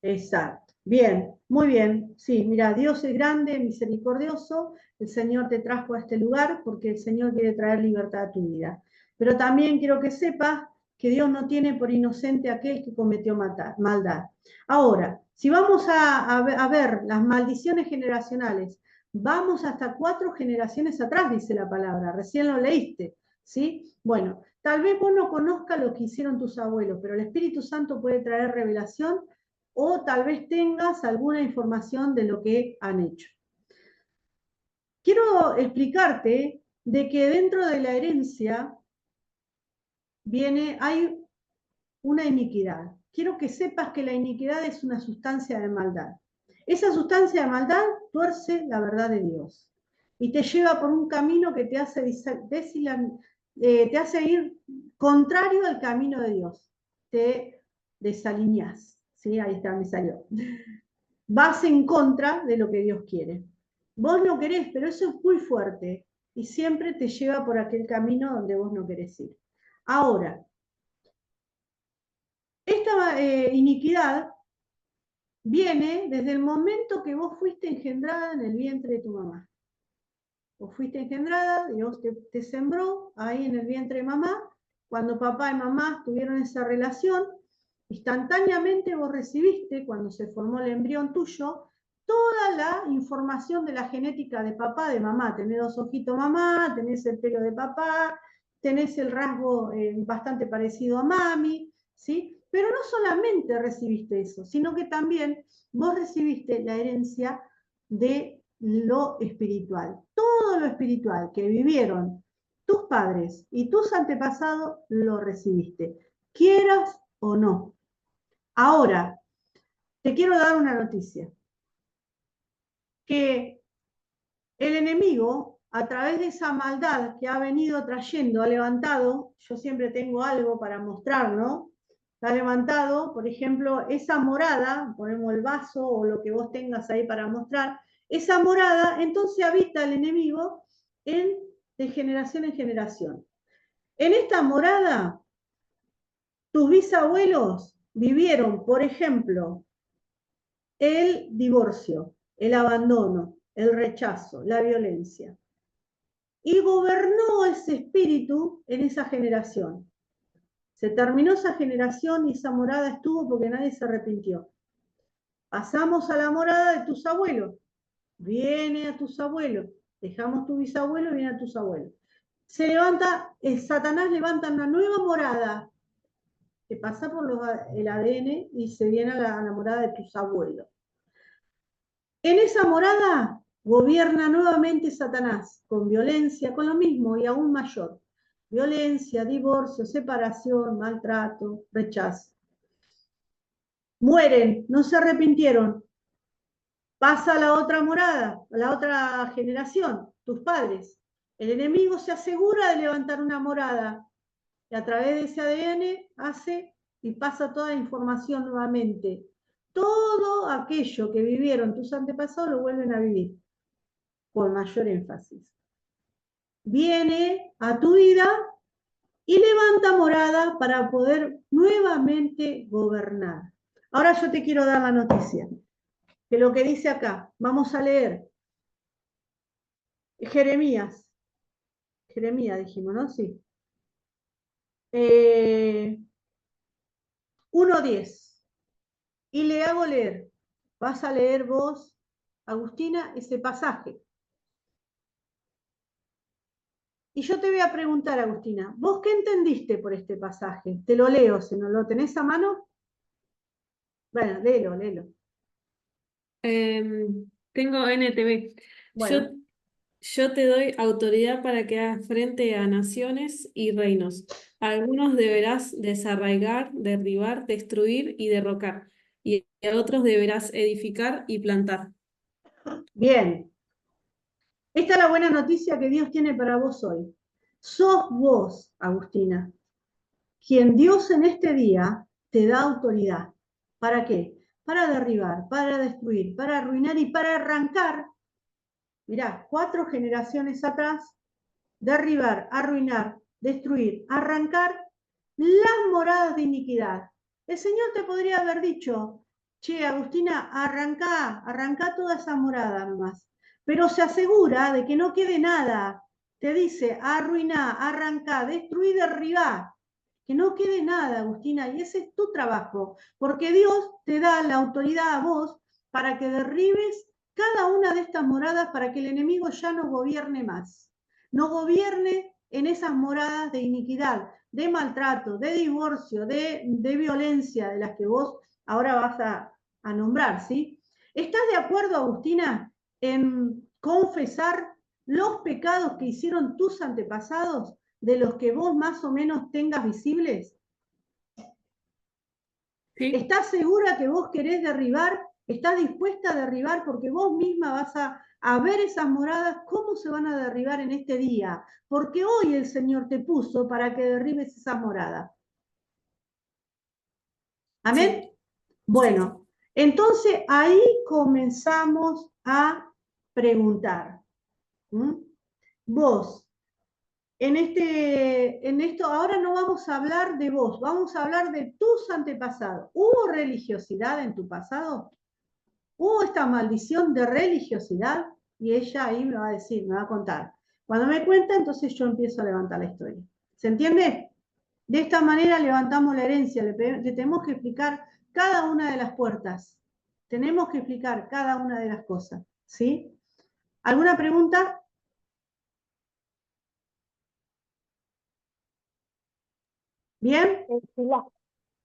Exacto. Bien, muy bien. Sí, mira, Dios es grande, misericordioso. El Señor te trajo a este lugar porque el Señor quiere traer libertad a tu vida. Pero también quiero que sepas que Dios no tiene por inocente a aquel que cometió maldad. Ahora, si vamos a ver las maldiciones generacionales, vamos hasta 4 generaciones atrás, dice la palabra. Recién lo leíste, ¿sí? Bueno, tal vez vos no conozcas lo que hicieron tus abuelos, pero el Espíritu Santo puede traer revelación o tal vez tengas alguna información de lo que han hecho. Quiero explicarte de que dentro de la herencia hay una iniquidad. Quiero que sepas que la iniquidad es una sustancia de maldad. Esa sustancia de maldad tuerce la verdad de Dios y te lleva por un camino que te hace ir contrario al camino de Dios. Te desalineás. ¿Sí? Ahí está, me salió. Vas en contra de lo que Dios quiere. Vos no querés, pero eso es muy fuerte y siempre te lleva por aquel camino donde vos no querés ir. Ahora, esta iniquidad viene desde el momento que vos fuiste engendrada en el vientre de tu mamá. Vos fuiste engendrada, Dios te sembró ahí en el vientre de mamá. Cuando papá y mamá tuvieron esa relación, instantáneamente vos recibiste, cuando se formó el embrión tuyo, toda la información de la genética de papá, de mamá. Tenés 2 ojitos mamá, tenés el pelo de papá, tenés el rasgo bastante parecido a mami, ¿sí? Pero no solamente recibiste eso, sino que también vos recibiste la herencia de lo espiritual. Todo lo espiritual que vivieron tus padres y tus antepasados lo recibiste, quieras o no. Ahora, te quiero dar una noticia. Que el enemigo, a través de esa maldad que ha venido trayendo, ha levantado, yo siempre tengo algo para mostrar, ¿no? Ha levantado, por ejemplo, esa morada, ponemos el vaso o lo que vos tengas ahí para mostrar, esa morada, entonces habita el enemigo de generación en generación. En esta morada, tus bisabuelos vivieron, por ejemplo, el divorcio, el abandono, el rechazo, la violencia. Y gobernó ese espíritu en esa generación. Se terminó esa generación y esa morada estuvo porque nadie se arrepintió. Pasamos a la morada de tus abuelos. Viene a tus abuelos. Dejamos tu bisabuelo y viene a tus abuelos. Se levanta, Satanás levanta una nueva morada que pasa por el ADN y se viene a la morada de tus abuelos. En esa morada gobierna nuevamente Satanás, con violencia, con lo mismo y aún mayor. Violencia, divorcio, separación, maltrato, rechazo. Mueren, no se arrepintieron. Pasa a la otra morada, a la otra generación, tus padres. El enemigo se asegura de levantar una morada y a través de ese ADN hace y pasa toda la información nuevamente. Todo aquello que vivieron tus antepasados lo vuelven a vivir con mayor énfasis. Viene a tu vida y levanta morada para poder nuevamente gobernar. Ahora yo te quiero dar la noticia. que lo que dice acá. Vamos a leer. Jeremías dijimos, ¿no? Sí. 1:10. Y le hago leer. Vas a leer vos, Agustina, ese pasaje. Y yo te voy a preguntar, Agustina, ¿vos qué entendiste por este pasaje? Te lo leo, si no lo tenés a mano. Bueno, léelo. Tengo NTV. Bueno, Yo te doy autoridad para que hagas frente a naciones y reinos. A algunos deberás desarraigar, derribar, destruir y derrocar, y a otros deberás edificar y plantar. bien. Esta es la buena noticia que Dios tiene para vos hoy. Sos vos, Agustina, quien Dios en este día te da autoridad. ¿Para qué? Para derribar, para destruir, para arruinar y para arrancar. Mirá, 4 generaciones atrás, derribar, arruinar, destruir, arrancar las moradas de iniquidad. El Señor te podría haber dicho, che, Agustina, arranca toda esa morada nomás. Pero se asegura de que no quede nada. Te dice, arruiná, arrancá, destruí, derribá. Que no quede nada, Agustina, y ese es tu trabajo, porque Dios te da la autoridad a vos para que derribes cada una de estas moradas para que el enemigo ya no gobierne más. No gobierne en esas moradas de iniquidad, de maltrato, de divorcio, de violencia, de las que vos ahora vas a nombrar, ¿sí? ¿Estás de acuerdo, Agustina, en confesar los pecados que hicieron tus antepasados, de los que vos más o menos tengas visibles? ¿Sí? ¿Estás segura que vos querés derribar? ¿Estás dispuesta a derribar? Porque vos misma vas a ver esas moradas, cómo se van a derribar en este día. Porque hoy el Señor te puso para que derribes esas moradas. ¿Amén? Sí. Bueno, entonces ahí comenzamos a preguntar. Vos, en esto, ahora no vamos a hablar de vos, vamos a hablar de tus antepasados. ¿Hubo religiosidad en tu pasado? ¿Hubo esta maldición de religiosidad? Y ella ahí me va a decir, me va a contar. Cuando me cuenta, entonces yo empiezo a levantar la historia. ¿Se entiende? De esta manera levantamos la herencia, le tenemos que explicar cada una de las puertas. Tenemos que explicar cada una de las cosas. ¿Sí? ¿Alguna pregunta? ¿Bien?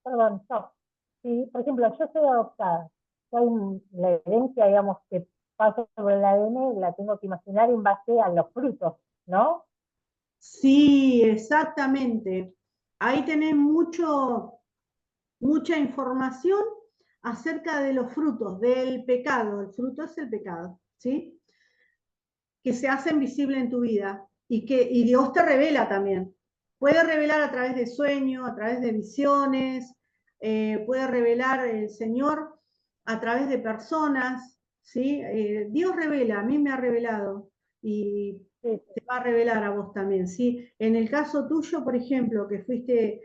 Perdón, sí, por ejemplo, yo soy adoptada, la herencia, digamos, que pasa sobre el ADN, la tengo que imaginar en base a los frutos, ¿no? Sí, exactamente. Ahí tenés mucha información acerca de los frutos, del pecado. El fruto es el pecado, ¿sí? Que se hacen visibles en tu vida y Dios te revela también. Puede revelar a través de sueños, a través de visiones, puede revelar el Señor a través de personas, ¿sí? Dios revela, a mí me ha revelado y te va a revelar a vos también, ¿sí? En el caso tuyo, por ejemplo, que fuiste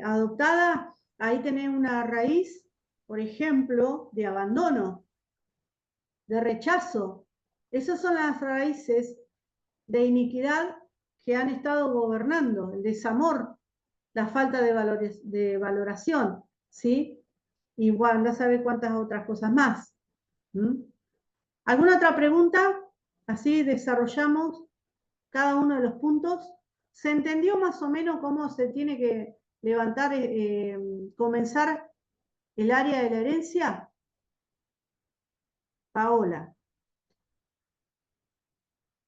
adoptada, ahí tenés una raíz, por ejemplo, de abandono, de rechazo. Esas son las raíces de iniquidad que han estado gobernando, el desamor, la falta de valoración, ¿sí? Igual, anda a saber cuántas otras cosas más. ¿Alguna otra pregunta? Así desarrollamos cada uno de los puntos. ¿Se entendió más o menos cómo se tiene que levantar, comenzar el área de la herencia? Paola.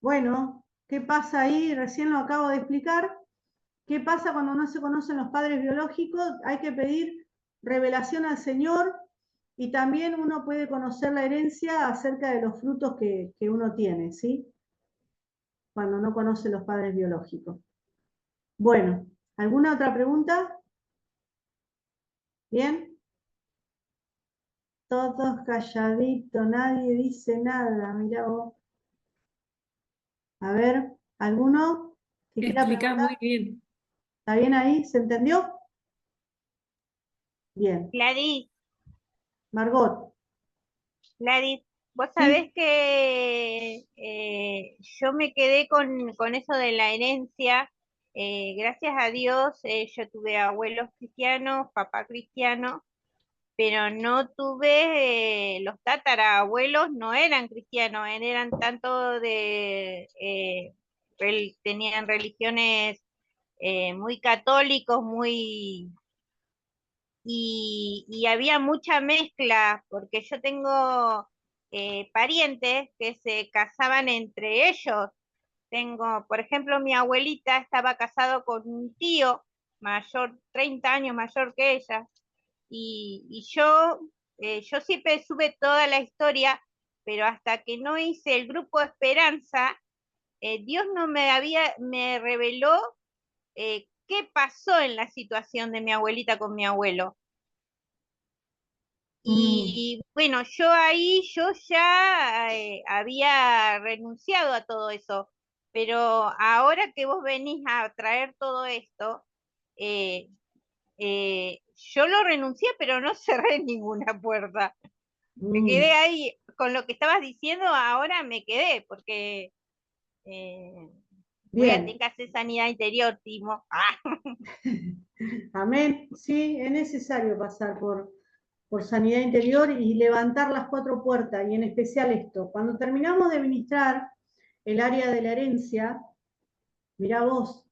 Bueno, ¿qué pasa ahí? Recién lo acabo de explicar. ¿Qué pasa cuando no se conocen los padres biológicos? Hay que pedir revelación al Señor y también uno puede conocer la herencia acerca de los frutos que uno tiene, ¿sí? Cuando no conoce los padres biológicos. Bueno, ¿alguna otra pregunta? ¿Bien? Todos calladitos, nadie dice nada, mirá vos. A ver, ¿alguno que quiera Explicás preguntar? muy bien. ¿Está bien ahí? ¿Se entendió? Bien. Gladys, Margot. Gladys, vos Sí. sabés que yo me quedé con eso de la herencia. Gracias a Dios, yo tuve abuelos cristianos, papá cristiano, pero no tuve, los tatarabuelos no eran cristianos, eran tanto tenían religiones muy católicos, y había mucha mezcla, porque yo tengo parientes que se casaban entre ellos. Tengo, por ejemplo, mi abuelita estaba casado con un tío mayor, 30 años mayor que ella, y yo siempre supe toda la historia, pero hasta que no hice el grupo Esperanza, Dios no me reveló qué pasó en la situación de mi abuelita con mi abuelo. Y bueno, yo ya había renunciado a todo eso, pero ahora que vos venís a traer todo esto, eh, yo lo renuncié, pero no cerré ninguna puerta. Me quedé ahí con lo que estabas diciendo, ahora me quedé, porque voy a Bien. tener que hacer sanidad interior, Timo. Amén. Sí, es necesario pasar por sanidad interior y levantar las 4 puertas, y en especial esto. Cuando terminamos de ministrar el área de la herencia, mirá vos,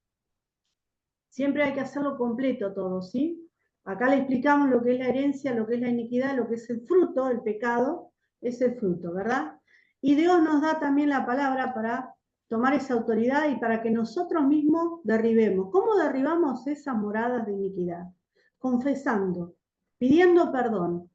siempre hay que hacerlo completo todo, ¿sí? Acá le explicamos lo que es la herencia, lo que es la iniquidad, lo que es el fruto, el pecado, es el fruto, ¿verdad? Y Dios nos da también la palabra para tomar esa autoridad y para que nosotros mismos derribemos. ¿Cómo derribamos esas moradas de iniquidad? Confesando, pidiendo perdón,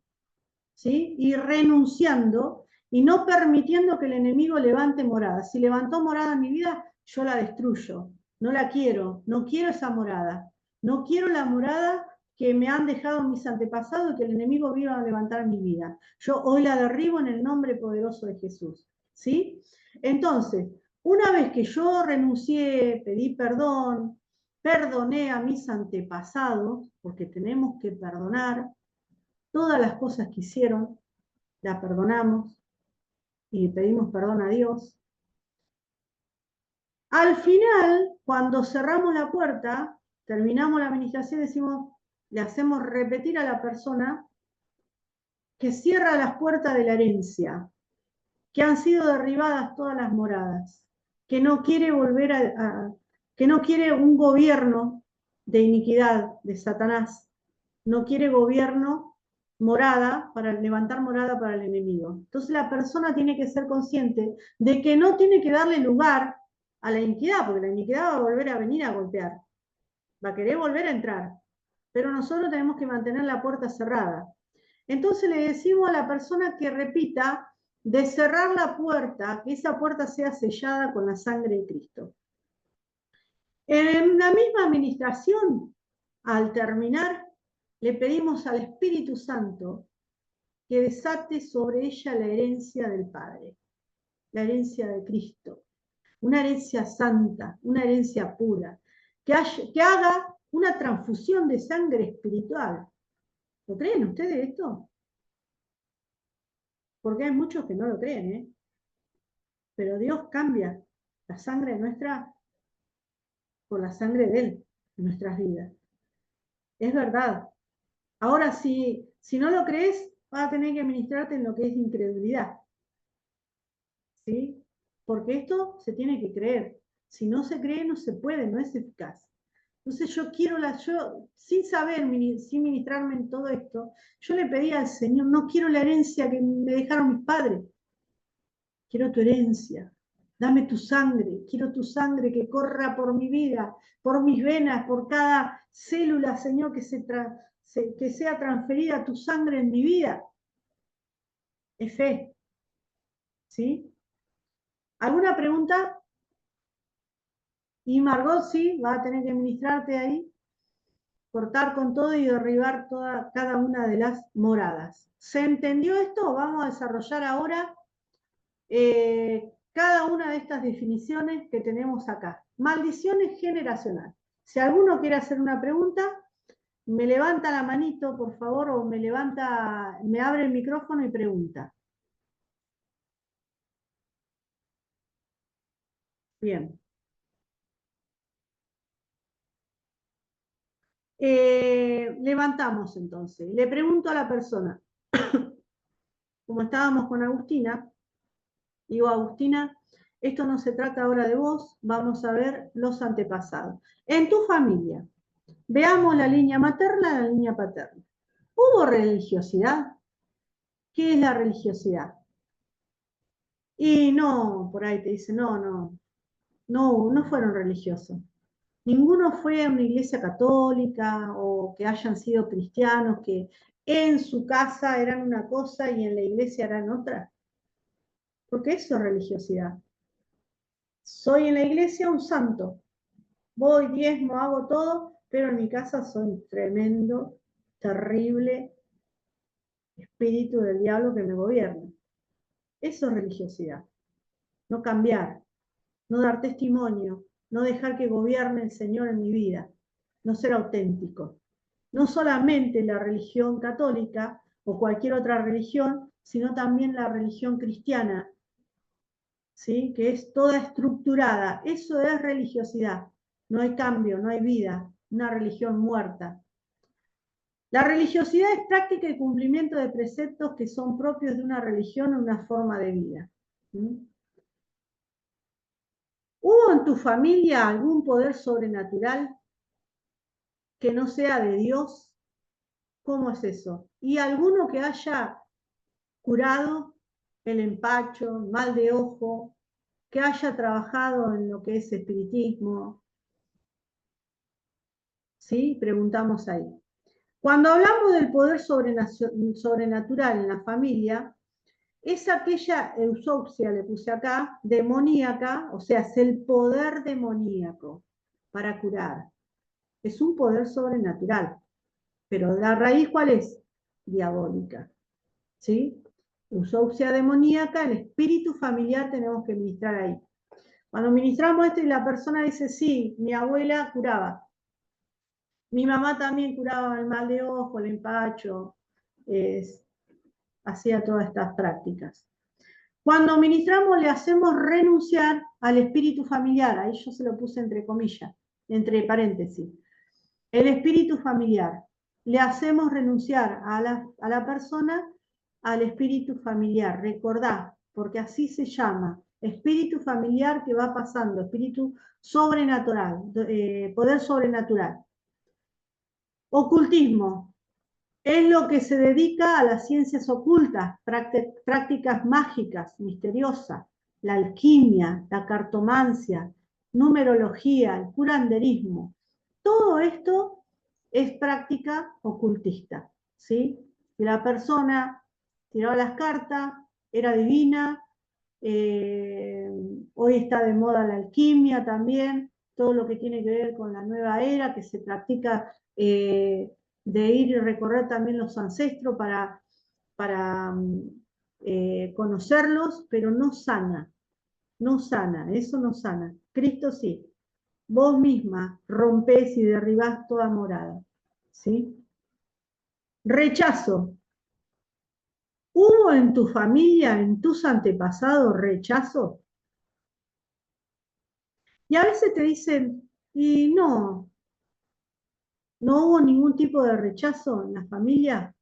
¿sí? Y renunciando y no permitiendo que el enemigo levante morada. Si levantó morada en mi vida, yo la destruyo. No la quiero, no quiero esa morada. No quiero la morada que me han dejado mis antepasados y que el enemigo viva a levantar en mi vida. Yo hoy la derribo en el nombre poderoso de Jesús, ¿sí? Entonces, una vez que yo renuncié, pedí perdón, perdoné a mis antepasados, porque tenemos que perdonar todas las cosas que hicieron, la perdonamos y pedimos perdón a Dios. Al final, cuando cerramos la puerta, terminamos la administración, decimos, le hacemos repetir a la persona que cierra las puertas de la herencia, que han sido derribadas todas las moradas, que no quiere volver que no quiere un gobierno de iniquidad de Satanás, no quiere gobierno morada para levantar morada para el enemigo. Entonces la persona tiene que ser consciente de que no tiene que darle lugar a la iniquidad, porque la iniquidad va a volver a venir a golpear, va a querer volver a entrar, pero nosotros tenemos que mantener la puerta cerrada. Entonces le decimos a la persona que repita de cerrar la puerta, que esa puerta sea sellada con la sangre de Cristo. En la misma administración, al terminar, le pedimos al Espíritu Santo que desate sobre ella la herencia del Padre, la herencia de Cristo, una herencia santa, una herencia pura, que haga una transfusión de sangre espiritual. ¿Lo creen ustedes esto? Porque hay muchos que no lo creen, ¿eh? Pero Dios cambia la sangre nuestra por la sangre de Él en nuestras vidas. Es verdad. Ahora, si no lo crees, vas a tener que ministrarte en lo que es incredulidad. ¿Sí? Porque esto se tiene que creer. Si no se cree, no se puede, no es eficaz. Entonces yo sin saber, sin ministrarme en todo esto, yo le pedí al Señor, no quiero la herencia que me dejaron mis padres. Quiero tu herencia. Dame tu sangre. Quiero tu sangre que corra por mi vida, por mis venas, por cada célula, Señor, que sea transferida tu sangre en mi vida. Es fe. ¿Sí? ¿Alguna pregunta? Y Margot, sí, va a tener que ministrarte ahí, cortar con todo y derribar cada una de las moradas. ¿Se entendió esto? Vamos a desarrollar ahora cada una de estas definiciones que tenemos acá. Maldiciones generacionales. Si alguno quiere hacer una pregunta, me levanta la manito, por favor, o me abre el micrófono y pregunta. Bien. Levantamos entonces. Le pregunto a la persona, como estábamos con Agustina, digo, Agustina, esto no se trata ahora de vos, vamos a ver los antepasados. En tu familia, veamos la línea materna y la línea paterna. ¿Hubo religiosidad? ¿Qué es la religiosidad? Y no, por ahí te dicen, no fueron religiosos. Ninguno fue a una iglesia católica o que hayan sido cristianos, que en su casa eran una cosa y en la iglesia eran otra. Porque eso es religiosidad. Soy en la iglesia un santo. Voy, diezmo, hago todo, pero en mi casa soy un tremendo, terrible espíritu del diablo que me gobierna. Eso es religiosidad. No cambiar, no dar testimonio, no dejar que gobierne el Señor en mi vida, no ser auténtico. No solamente la religión católica o cualquier otra religión, sino también la religión cristiana, ¿sí? Que es toda estructurada. Eso es religiosidad. No hay cambio, no hay vida, una religión muerta. La religiosidad es práctica y cumplimiento de preceptos que son propios de una religión o una forma de vida. ¿Sí? ¿Hubo en tu familia algún poder sobrenatural que no sea de Dios? ¿Cómo es eso? ¿Y alguno que haya curado el empacho, mal de ojo, que haya trabajado en lo que es espiritismo? ¿Sí? Preguntamos ahí. Cuando hablamos del poder sobrenatural en la familia, es aquella eusopsia, le puse acá, demoníaca, o sea, es el poder demoníaco para curar. Es un poder sobrenatural. Pero la raíz, ¿cuál es? Diabólica. ¿Sí? Eusopsia demoníaca, el espíritu familiar tenemos que ministrar ahí. Cuando ministramos esto y la persona dice, sí, mi abuela curaba. Mi mamá también curaba el mal de ojo, el empacho, hacía todas estas prácticas. Cuando ministramos le hacemos renunciar al espíritu familiar, ahí yo se lo puse entre comillas, entre paréntesis. El espíritu familiar. Le hacemos renunciar a la persona al espíritu familiar. Recordá, porque así se llama. Espíritu familiar que va pasando, espíritu sobrenatural, poder sobrenatural. Ocultismo. Es lo que se dedica a las ciencias ocultas, prácticas mágicas, misteriosas, la alquimia, la cartomancia, numerología, el curanderismo. Todo esto es práctica ocultista, ¿sí? Y la persona tiraba las cartas, era divina, hoy está de moda la alquimia también, todo lo que tiene que ver con la nueva era, que se practica de ir y recorrer también los ancestros para conocerlos, pero no sana, eso no sana. Cristo sí. Vos misma rompés y derribás toda morada. ¿Sí? Rechazo. ¿Hubo en tu familia, en tus antepasados, rechazo? Y a veces te dicen, y no hubo ningún tipo de rechazo en la familia.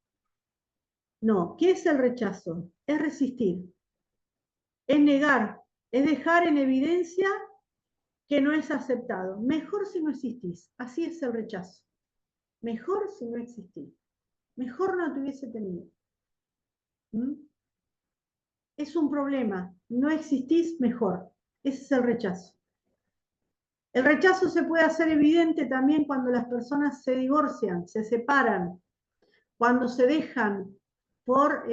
No, ¿qué es el rechazo? Es resistir, es negar, es dejar en evidencia que no es aceptado. Mejor si no existís, así es el rechazo. Mejor si no existís. Mejor no te hubiese tenido. ¿Mm? Es un problema, no existís, mejor. Ese es el rechazo. El rechazo se puede hacer evidente también cuando las personas se divorcian, se separan, cuando se dejan por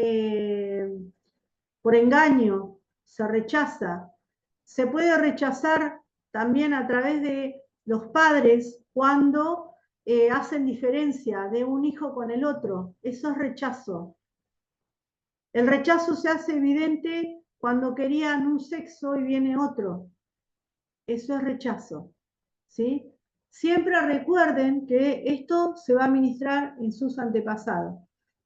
engaño, se rechaza. Se puede rechazar también a través de los padres cuando hacen diferencia de un hijo con el otro. Eso es rechazo. El rechazo se hace evidente cuando querían un sexo y viene otro. Eso es rechazo. ¿Sí? Siempre recuerden que esto se va a ministrar en sus antepasados.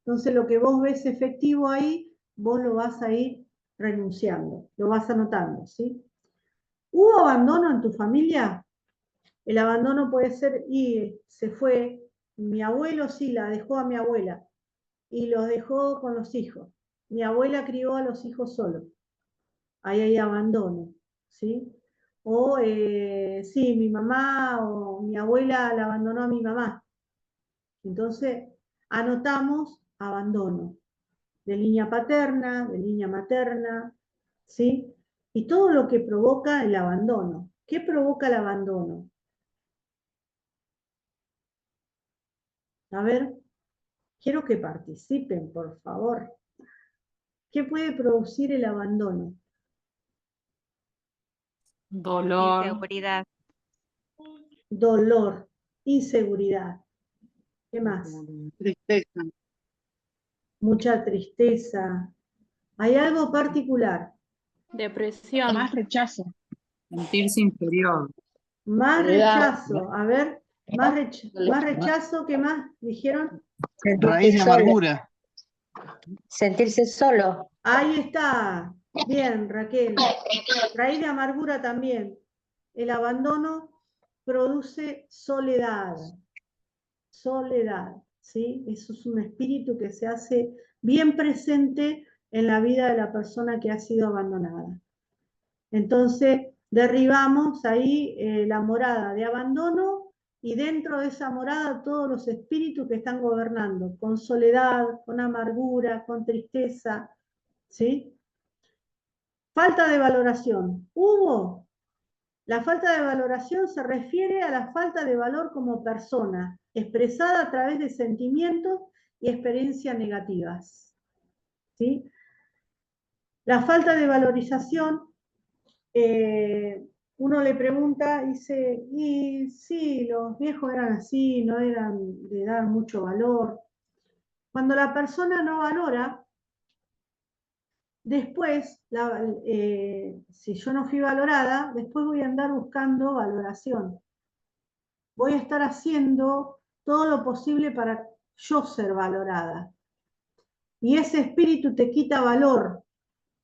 Entonces lo que vos ves efectivo ahí, vos lo vas a ir renunciando, lo vas anotando, ¿sí? ¿Hubo abandono en tu familia? El abandono puede ser, y se fue, mi abuelo sí, la dejó a mi abuela, y los dejó con los hijos. Mi abuela crió a los hijos solo. Ahí hay abandono, ¿sí? O sí, mi mamá o mi abuela la abandonó a mi mamá. Entonces, anotamos abandono de línea paterna, de línea materna, ¿sí? Y todo lo que provoca el abandono. ¿Qué provoca el abandono? A ver, quiero que participen, por favor. ¿Qué puede producir el abandono? Dolor. Inseguridad. Dolor, inseguridad. ¿Qué más? Tristeza. Mucha tristeza. ¿Hay algo particular? Depresión. Más rechazo. Sentirse inferior. Más Soledad. rechazo. A ver, más rechazo. ¿Qué más dijeron? Raíz de amargura. Sentirse solo. Ahí está. Bien, Raquel. Raíz de amargura también. El abandono produce soledad. Soledad, ¿sí? Eso es un espíritu que se hace bien presente en la vida de la persona que ha sido abandonada. Entonces, derribamos ahí la morada de abandono y dentro de esa morada todos los espíritus que están gobernando, con soledad, con amargura, con tristeza, ¿sí? Falta de valoración. ¿Hubo? La falta de valoración se refiere a la falta de valor como persona, expresada a través de sentimientos y experiencias negativas, ¿sí? La falta de valorización, uno le pregunta, dice, y sí, los viejos eran así, no eran de dar mucho valor. Cuando la persona no valora, después, si yo no fui valorada, después voy a andar buscando valoración. Voy a estar haciendo todo lo posible para yo ser valorada. Y ese espíritu te quita valor,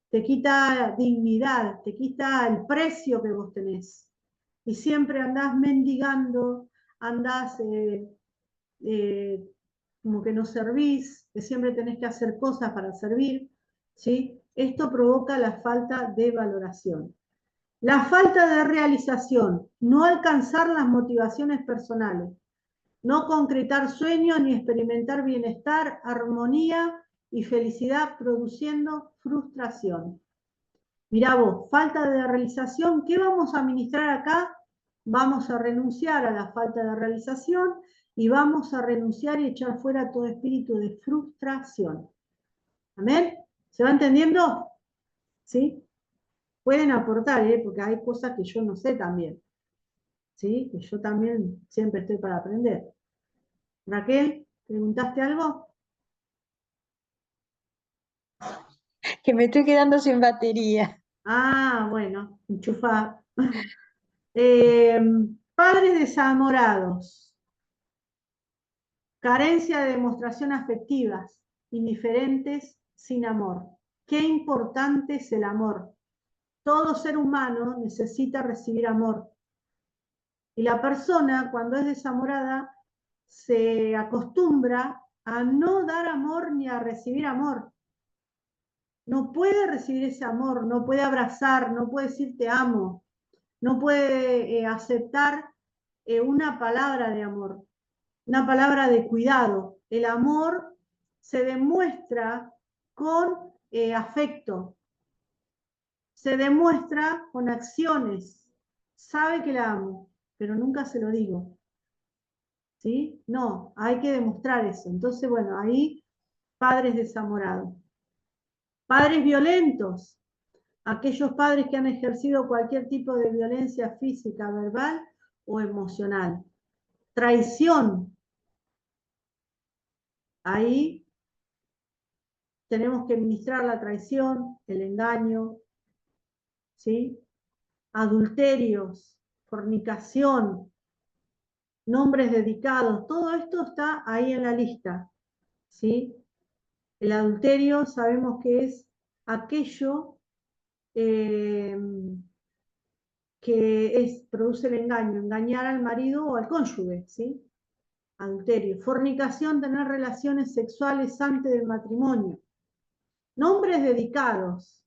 te quita dignidad, te quita el precio que vos tenés. Y siempre andás mendigando, andás como que no servís, que siempre tenés que hacer cosas para servir, ¿sí? Esto provoca la falta de valoración. La falta de realización, no alcanzar las motivaciones personales, no concretar sueños ni experimentar bienestar, armonía y felicidad produciendo frustración. Mirá vos, falta de realización, ¿qué vamos a ministrar acá? Vamos a renunciar a la falta de realización y vamos a renunciar y echar fuera todo espíritu de frustración. ¿Amén? ¿Se va entendiendo? ¿Sí? Pueden aportar, porque hay cosas que yo no sé también. ¿Sí? Que yo también siempre estoy para aprender. Raquel, ¿preguntaste algo? Que me estoy quedando sin batería. Ah, bueno, enchufá. Padres desamorados, carencia de demostración afectivas, indiferentes, sin amor. Qué importante es el amor. Todo ser humano necesita recibir amor. Y la persona, cuando es desamorada, se acostumbra a no dar amor ni a recibir amor. No puede recibir ese amor, no puede abrazar, no puede decir te amo, no puede aceptar una palabra de amor, una palabra de cuidado. El amor se demuestra con afecto, se demuestra con acciones. Sabe que la amo, pero nunca se lo digo. ¿Sí? No, hay que demostrar eso. Entonces, bueno, ahí padres desamorados. Padres violentos. Aquellos padres que han ejercido cualquier tipo de violencia física, verbal o emocional. Traición. Ahí tenemos que ministrar la traición, el engaño, ¿sí? Adulterios, fornicación, nombres dedicados, todo esto está ahí en la lista, ¿sí? El adulterio sabemos que es aquello que que produce el engaño, engañar al marido o al cónyuge, ¿sí? Adulterio. Fornicación, tener relaciones sexuales antes del matrimonio. Nombres dedicados.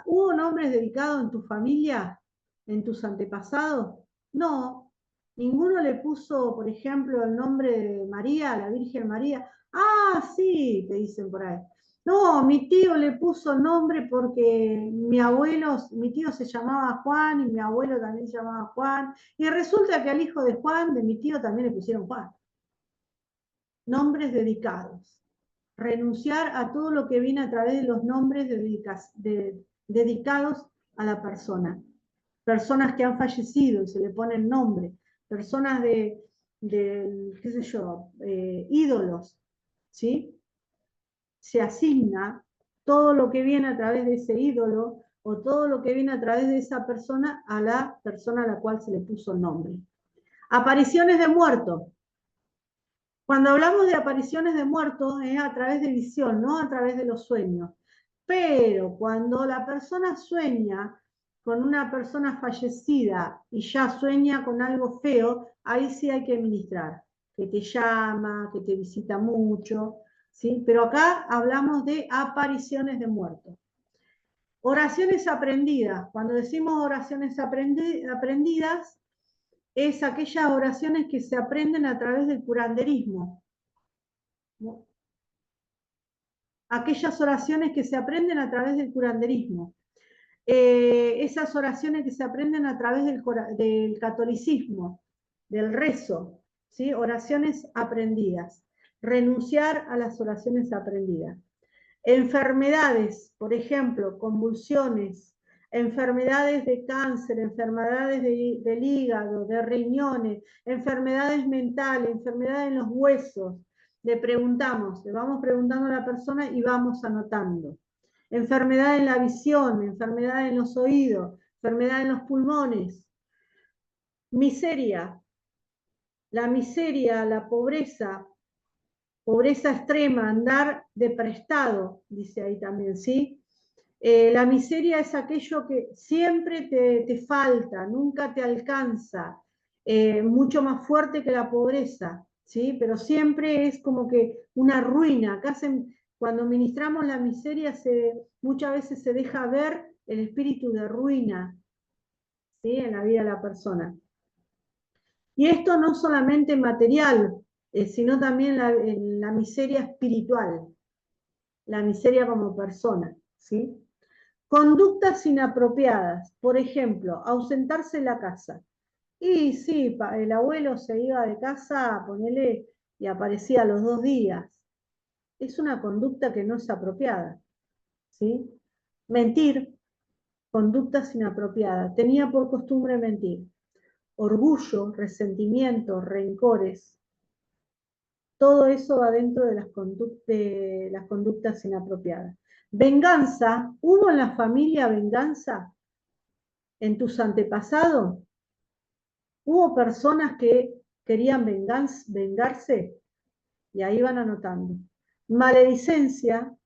¿Hubo nombres dedicados en tu familia, en tus antepasados? No. Ninguno le puso, por ejemplo, el nombre de María, la Virgen María. Ah, sí, te dicen por ahí. No, mi tío le puso nombre porque mi tío se llamaba Juan y mi abuelo también se llamaba Juan. Y resulta que al hijo de Juan, de mi tío, también le pusieron Juan. Nombres dedicados. Renunciar a todo lo que viene a través de los nombres dedicados a la persona. Personas que han fallecido y se le ponen nombre. Personas de qué sé yo, ídolos, ¿sí? Se asigna todo lo que viene a través de ese ídolo o todo lo que viene a través de esa persona a la persona a la cual se le puso nombre. Apariciones de muertos. Cuando hablamos de apariciones de muertos es a través de visión, no a través de los sueños. Pero cuando la persona sueña con una persona fallecida y ya sueña con algo feo, ahí sí hay que ministrar, que te llama, que te visita mucho, ¿sí? Pero acá hablamos de apariciones de muertos. Oraciones aprendidas. Cuando decimos oraciones aprendidas, es aquellas oraciones que se aprenden a través del curanderismo. Aquellas oraciones que se aprenden a través del curanderismo. Esas oraciones que se aprenden a través del catolicismo, del rezo, ¿sí? Oraciones aprendidas. Renunciar a las oraciones aprendidas. Enfermedades, por ejemplo, convulsiones, enfermedades de cáncer, enfermedades del hígado, de riñones, enfermedades mentales, enfermedades en los huesos. Le vamos preguntando a la persona y vamos anotando. Enfermedad en la visión, enfermedad en los oídos, enfermedad en los pulmones. Miseria. La miseria, la pobreza extrema, andar de prestado, dice ahí también, ¿sí? La miseria es aquello que siempre te falta, nunca te alcanza, mucho más fuerte que la pobreza, ¿sí? Pero siempre es como que una ruina. Cuando ministramos la miseria, muchas veces se deja ver el espíritu de ruina, ¿sí? En la vida de la persona. Y esto no solamente material, sino también la miseria espiritual, la miseria como persona, ¿sí? Conductas inapropiadas, por ejemplo, ausentarse de la casa. Y sí, el abuelo se iba de casa, ponele, y aparecía a los 2 días. Es una conducta que no es apropiada, ¿sí? Mentir, conductas inapropiadas. Tenía por costumbre mentir. Orgullo, resentimiento, rencores. Todo eso va dentro de las conductas inapropiadas. Venganza, ¿hubo en la familia venganza? ¿En tus antepasados? ¿Hubo personas que querían vengarse? Y ahí van anotando. Maledicencia,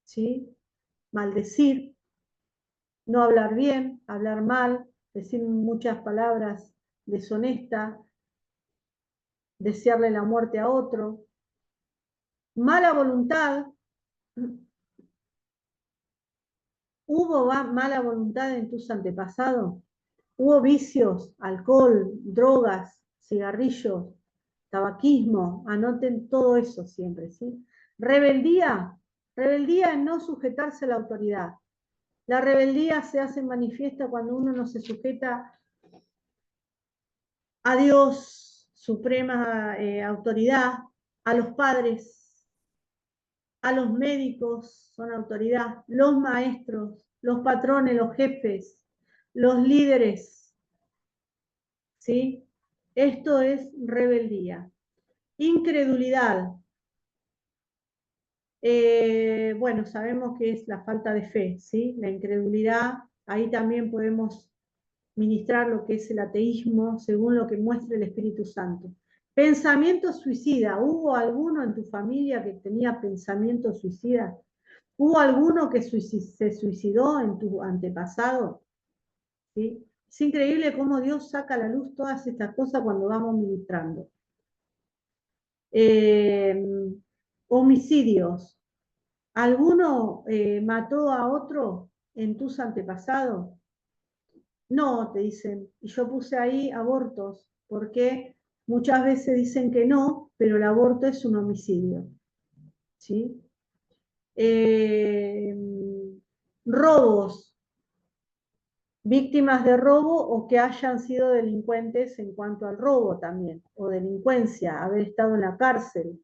¿sí? Maldecir, no hablar bien, hablar mal, decir muchas palabras deshonestas, desearle la muerte a otro. Mala voluntad. ¿Hubo mala voluntad en tus antepasados? ¿Hubo vicios, alcohol, drogas, cigarrillos, tabaquismo? Anoten todo eso siempre, ¿sí? Rebeldía. Rebeldía en no sujetarse a la autoridad. La rebeldía se hace manifiesta cuando uno no se sujeta a Dios, suprema autoridad, a los padres, a los médicos, son autoridad, los maestros, los patrones, los jefes, los líderes, ¿sí? Esto es rebeldía. Incredulidad. Bueno, sabemos que es la falta de fe, ¿sí? La incredulidad, ahí también podemos ministrar lo que es el ateísmo según lo que muestre el Espíritu Santo. Pensamiento suicida. ¿Hubo alguno en tu familia que tenía pensamiento suicida? ¿Hubo alguno que se suicidó en tu antepasado? ¿sí? Es increíble cómo Dios saca a la luz todas estas cosas cuando vamos ministrando. Homicidios. ¿Alguno mató a otro en tus antepasados? No, te dicen. Y yo puse ahí abortos, porque muchas veces dicen que no, pero el aborto es un homicidio. ¿Sí? Robos. Víctimas de robo o que hayan sido delincuentes en cuanto al robo también, o delincuencia, haber estado en la cárcel.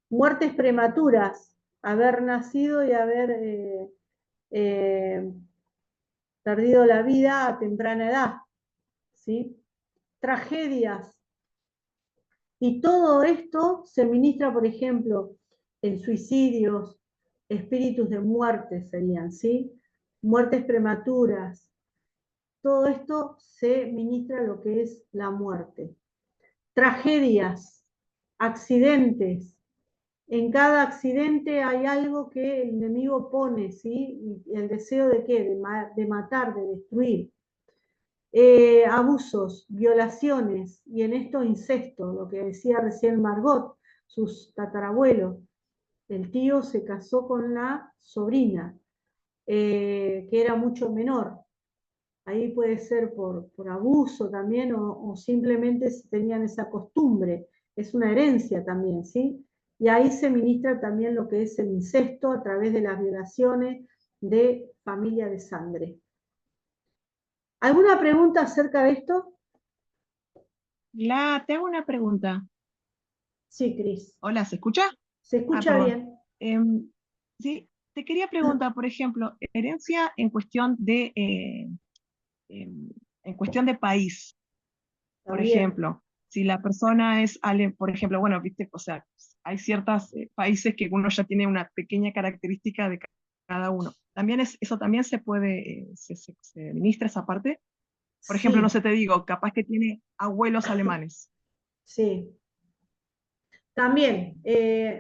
Muertes prematuras, haber nacido y haber perdido la vida a temprana edad, ¿sí? Tragedias. Y todo esto se ministra, por ejemplo, en suicidios, espíritus de muerte serían, ¿sí? Muertes prematuras. Todo esto se ministra lo que es la muerte. Tragedias, accidentes. En cada accidente hay algo que el enemigo pone, ¿sí? Y el deseo de qué? De matar, de destruir. Abusos, violaciones, y en esto incesto, lo que decía recién Margot, sus tatarabuelos. El tío se casó con la sobrina, que era mucho menor. Ahí puede ser por abuso también, o simplemente tenían esa costumbre. Es una herencia también, ¿sí? Y ahí se ministra también lo que es el incesto a través de las violaciones de familia de sangre. ¿Alguna pregunta acerca de esto? Te hago una pregunta. Sí, Cris. Hola, ¿se escucha? Se escucha perdón. bien. Sí, te quería preguntar, por ejemplo, herencia en cuestión de país. Por También. ejemplo, si la persona es, por ejemplo, bueno, viste, o sea, hay ciertos países que uno ya tiene una pequeña característica de cada uno. También eso también se puede, se ministra esa parte. Por ejemplo, Sí. no sé, te digo, capaz que tiene abuelos alemanes. Sí. También,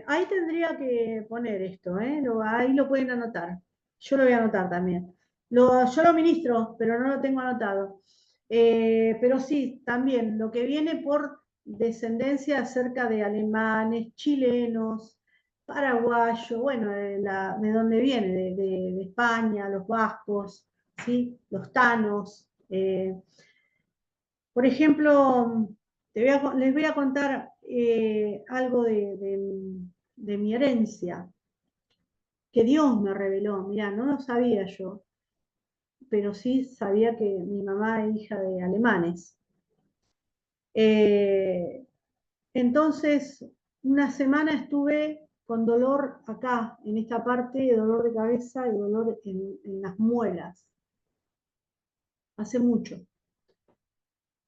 ahí tendría que poner esto, ahí lo pueden anotar. Yo lo voy a anotar también. Yo lo ministro, pero no lo tengo anotado. Pero sí, también lo que viene por descendencia acerca de alemanes, chilenos, paraguayos, bueno, de dónde viene, de España, los vascos, ¿sí? Los tanos. Por ejemplo, les voy a contar algo de mi herencia, que Dios me reveló. Mirá, no lo sabía yo, pero sí sabía que mi mamá es hija de alemanes. Entonces, una semana estuve con dolor acá, en esta parte, dolor de cabeza y dolor en las muelas. Hace mucho.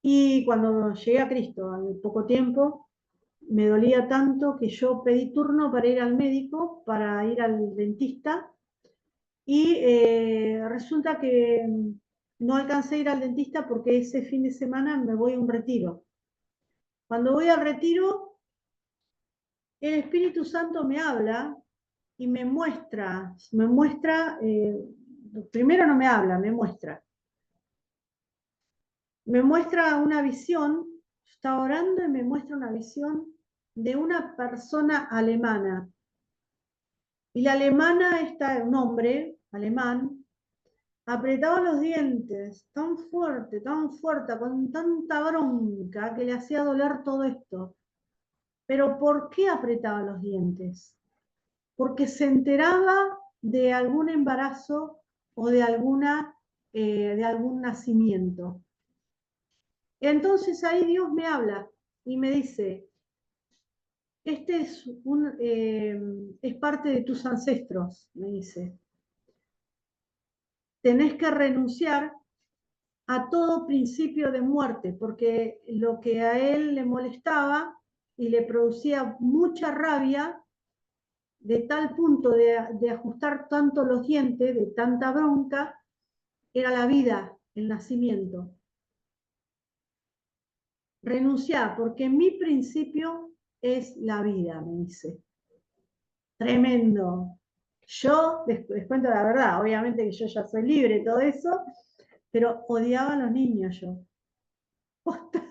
Y cuando llegué a Cristo, al poco tiempo, me dolía tanto que yo pedí turno para ir al médico, para ir al dentista, y resulta que no alcancé a ir al dentista porque ese fin de semana me voy a un retiro. Cuando voy al retiro, el Espíritu Santo me habla y me muestra, primero no me habla, me muestra una visión. Estaba orando y me muestra una visión de una persona alemana. Y la alemana, un hombre alemán, apretaba los dientes tan fuerte, con tanta bronca que le hacía doler todo esto. Pero ¿por qué apretaba los dientes? Porque se enteraba de algún embarazo o de algún nacimiento. Entonces ahí Dios me habla y me dice, este es parte de tus ancestros, me dice. Tenés que renunciar a todo principio de muerte, porque lo que a él le molestaba y le producía mucha rabia, de tal punto de ajustar tanto los dientes, de tanta bronca, era la vida, el nacimiento. Renunciar, porque mi principio es la vida, me dice. Tremendo. Yo les cuento la verdad, obviamente que yo ya soy libre, todo eso, pero odiaba a los niños yo. Posta,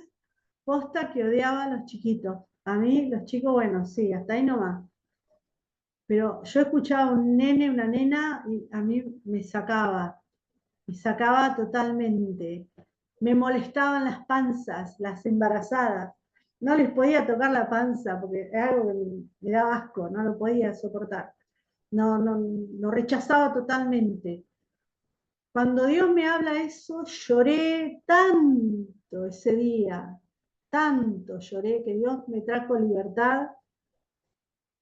posta que odiaba a los chiquitos. A mí, los chicos, bueno, sí, hasta ahí nomás. Pero yo escuchaba a un nene, una nena, y a mí me sacaba totalmente. Me molestaban las panzas, las embarazadas. No les podía tocar la panza porque es algo que me daba asco, no lo podía soportar. No, no, lo rechazaba totalmente. Cuando Dios me habla eso, lloré tanto ese día, tanto lloré que Dios me trajo libertad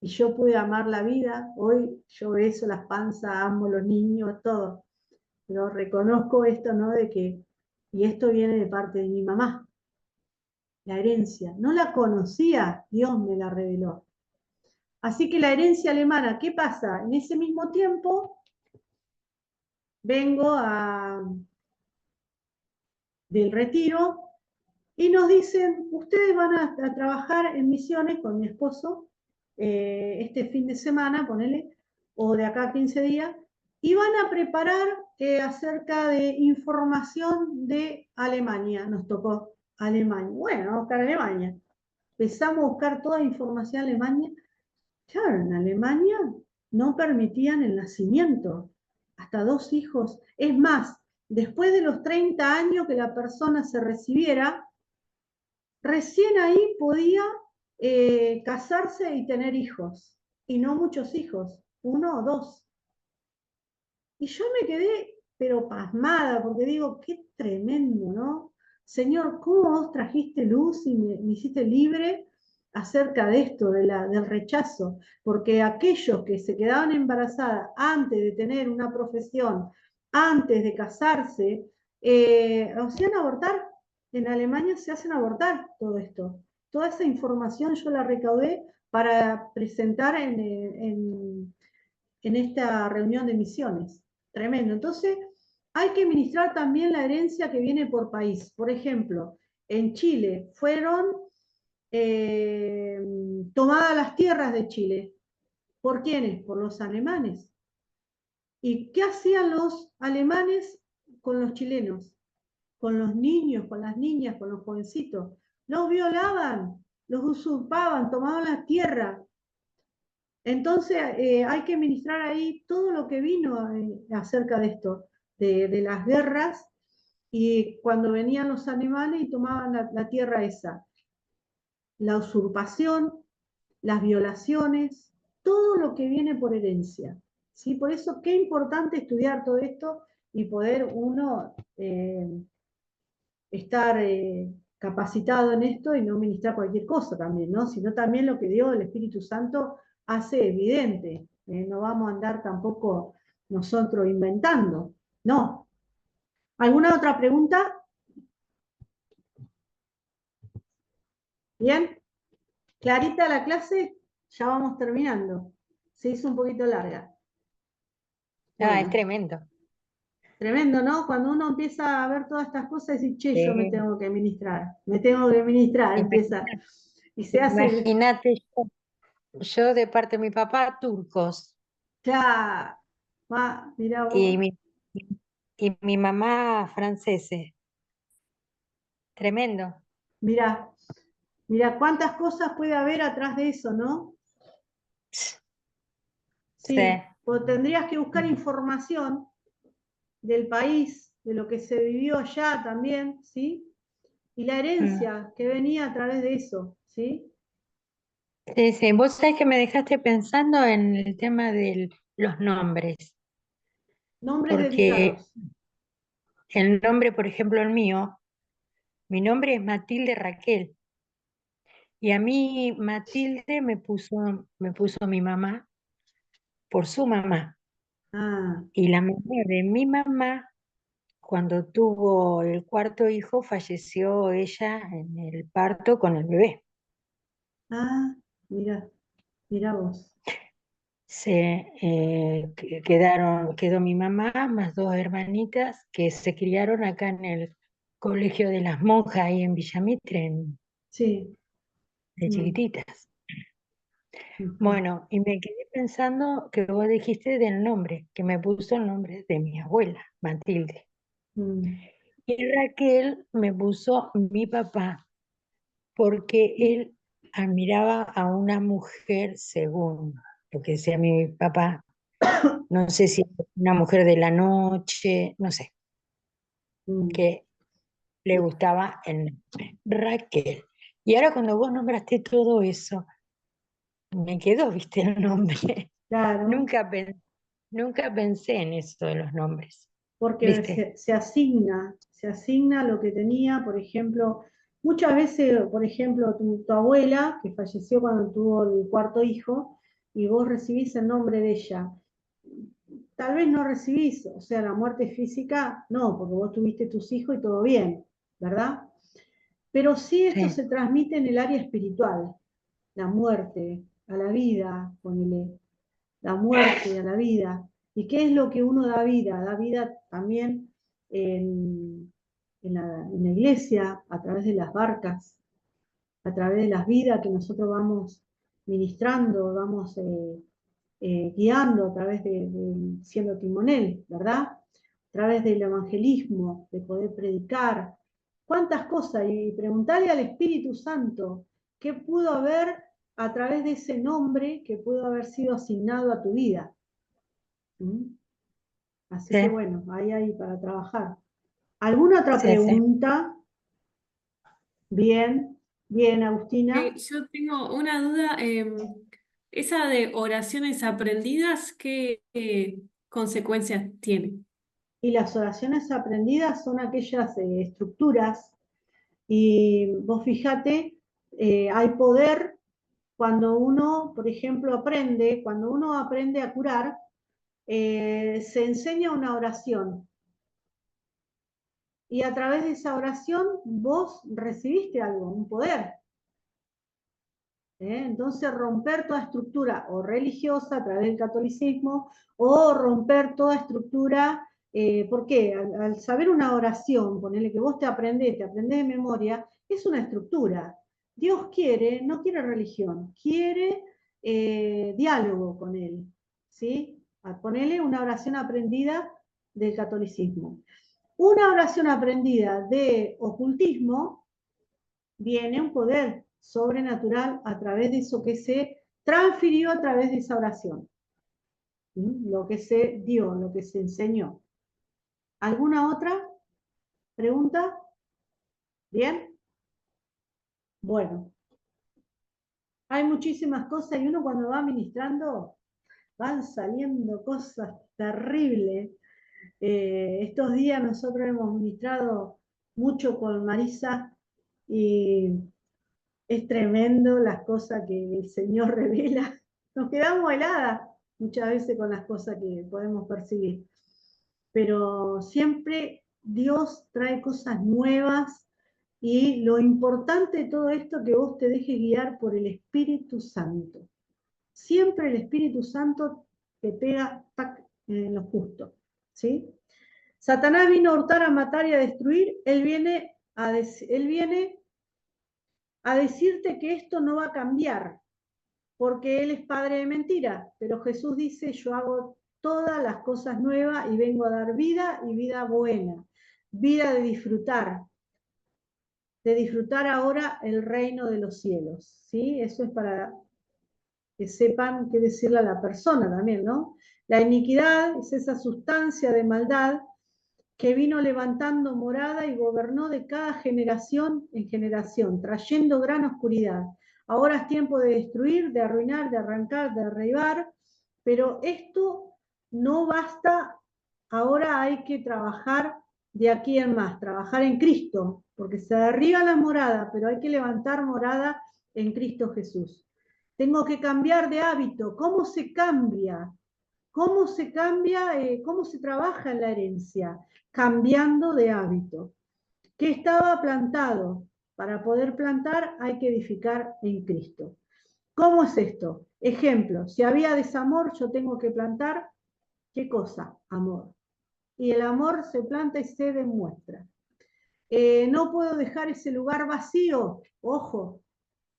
y yo pude amar la vida. Hoy yo beso las panzas, amo los niños, todo. Pero reconozco esto, ¿no? De que, y esto viene de parte de mi mamá, la herencia. No la conocía, Dios me la reveló. Así que la herencia alemana, ¿qué pasa? En ese mismo tiempo vengo del retiro y nos dicen, ustedes van a trabajar en misiones con mi esposo este fin de semana, ponele, o de acá a 15 días, y van a preparar acerca de información de Alemania. Nos tocó Alemania. Bueno, vamos a buscar Alemania. Empezamos a buscar toda información de Alemania. Claro, en Alemania no permitían el nacimiento, hasta 2 hijos. Es más, después de los 30 años que la persona se recibiera, recién ahí podía casarse y tener hijos. Y no muchos hijos, 1 o 2. Y yo me quedé, pero pasmada, porque digo, qué tremendo, ¿no? Señor, ¿cómo vos trajiste luz y me hiciste libre acerca de esto, del rechazo? Porque aquellos que se quedaban embarazadas antes de tener una profesión, antes de casarse, hacían abortar. En Alemania se hacen abortar todo esto. Toda esa información yo la recaudé para presentar en esta reunión de misiones. Tremendo. Entonces, hay que ministrar también la herencia que viene por país. Por ejemplo, en Chile fueron tomadas las tierras de Chile. ¿Por quiénes? Por los alemanes. ¿Y qué hacían los alemanes con los chilenos? Con los niños, con las niñas, con los jovencitos. Los violaban, los usurpaban, tomaban la tierra. Entonces hay que ministrar ahí todo lo que vino acerca de esto, de las guerras, y cuando venían los alemanes y tomaban la tierra esa, la usurpación, las violaciones, todo lo que viene por herencia. ¿Sí? Por eso qué importante estudiar todo esto y poder uno estar capacitado en esto y no ministrar cualquier cosa también, ¿no? Sino también lo que Dios, el Espíritu Santo, hace evidente. No vamos a andar tampoco nosotros inventando. No. ¿Alguna otra pregunta? ¿Bien? ¿Clarita la clase? Ya vamos terminando. Se hizo un poquito larga. Ah, es Bueno, tremendo. tremendo, ¿no? Cuando uno empieza a ver todas estas cosas, dice, che, yo me Sí. tengo que ministrar, empieza. Y se hace, Imagínate yo de parte de mi papá, turcos, ya, mirá vos. y mi mamá, franceses. Tremendo. Mirá, cuántas cosas puede haber atrás de eso, ¿no? Sí. Sí, pues tendrías que buscar información del país, de lo que se vivió allá también, ¿sí? Y la herencia que venía a través de eso, ¿sí? Sí, sí. Vos sabés que me dejaste pensando en el tema de los nombres, Nombres porque dedicados. el nombre, por ejemplo, el mío, mi nombre es Matilde Raquel, y a mí Matilde me puso mi mamá por su mamá, Ah, y la mamá de mi mamá, cuando tuvo el 4.º hijo, falleció ella en el parto con el bebé. mirá vos. Quedó mi mamá más 2 hermanitas que se criaron acá en el colegio de las monjas ahí en Villamitre, Sí. de chiquititas. Ujú. Bueno, y me quedé pensando que vos dijiste del nombre, que me puso el nombre de mi abuela, Matilde. Y Raquel me puso mi papá, porque él admiraba a una mujer, según lo que decía mi papá, no sé si una mujer de la noche, no sé, que le gustaba el nombre, Raquel. Y ahora cuando vos nombraste todo eso, me quedó, viste, el nombre. Claro. Nunca pensé en eso de los nombres, Porque ¿viste? se asigna lo que tenía, por ejemplo, muchas veces, por ejemplo, tu abuela, que falleció cuando tuvo el cuarto hijo, y vos recibís el nombre de ella. Tal vez no recibís, o sea, la muerte física, no, porque vos tuviste tus hijos y todo bien, ¿verdad? Pero sí esto se transmite en el área espiritual, la muerte, a la vida, ponele, la muerte a la vida. ¿Y qué es lo que uno da vida? Da vida también en la iglesia, a través de las barcas, a través de las vidas que nosotros vamos ministrando, vamos guiando a través siendo timonel, ¿verdad? A través del evangelismo, de poder predicar. ¿Cuántas cosas? Y preguntarle al Espíritu Santo qué pudo haber a través de ese nombre que pudo haber sido asignado a tu vida. Así que bueno, ahí para trabajar. ¿Alguna otra pregunta? Bien, bien, Agustina. Yo tengo una duda, esa de oraciones aprendidas, ¿qué consecuencias tiene? Y las oraciones aprendidas son aquellas estructuras, y vos fíjate, hay poder cuando uno, por ejemplo, cuando uno aprende a curar, se enseña una oración. Y a través de esa oración vos recibiste algo, un poder. Entonces romper toda estructura o religiosa a través del catolicismo, o romper toda estructura, ¿por qué? Al saber una oración, ponerle que vos te aprendés de memoria, es una estructura. Dios quiere, no quiere religión, quiere diálogo con él, ¿sí? A ponerle una oración aprendida del catolicismo. Una oración aprendida de ocultismo, viene un poder sobrenatural a través de eso que se transfirió a través de esa oración. Lo que se dio, lo que se enseñó. ¿Alguna otra pregunta? ¿Bien? Bueno. Hay muchísimas cosas y uno cuando va ministrando van saliendo cosas terribles. Estos días nosotros hemos ministrado mucho con Marisa y es tremendo las cosas que el Señor revela. Nos quedamos heladas muchas veces con las cosas que podemos percibir. Pero siempre Dios trae cosas nuevas, y lo importante de todo esto es que vos te dejes guiar por el Espíritu Santo. Siempre el Espíritu Santo te pega en lo justo, ¿sí? Satanás vino a hurtar, a matar y a destruir. Él viene a decirte que esto no va a cambiar, porque Él es padre de mentira. Pero Jesús dice, yo hago todas las cosas nuevas y vengo a dar vida, y vida buena, vida de disfrutar ahora el reino de los cielos, ¿sí? Eso es para que sepan qué decirle a la persona también, ¿no? La iniquidad es esa sustancia de maldad que vino levantando morada y gobernó de cada generación en generación, trayendo gran oscuridad. Ahora es tiempo de destruir, de arruinar, de arrancar, de derribar, pero esto no basta. Ahora hay que trabajar de aquí en más, trabajar en Cristo, porque se derriba la morada, pero hay que levantar morada en Cristo Jesús. Tengo que cambiar de hábito. ¿Cómo se cambia? ¿Cómo se cambia? ¿Cómo se trabaja en la herencia? Cambiando de hábito. ¿Qué estaba plantado? Para poder plantar hay que edificar en Cristo. ¿Cómo es esto? Ejemplo, si había desamor, yo tengo que plantar, ¿qué cosa? Amor. Y el amor se planta y se demuestra. No puedo dejar ese lugar vacío. Ojo,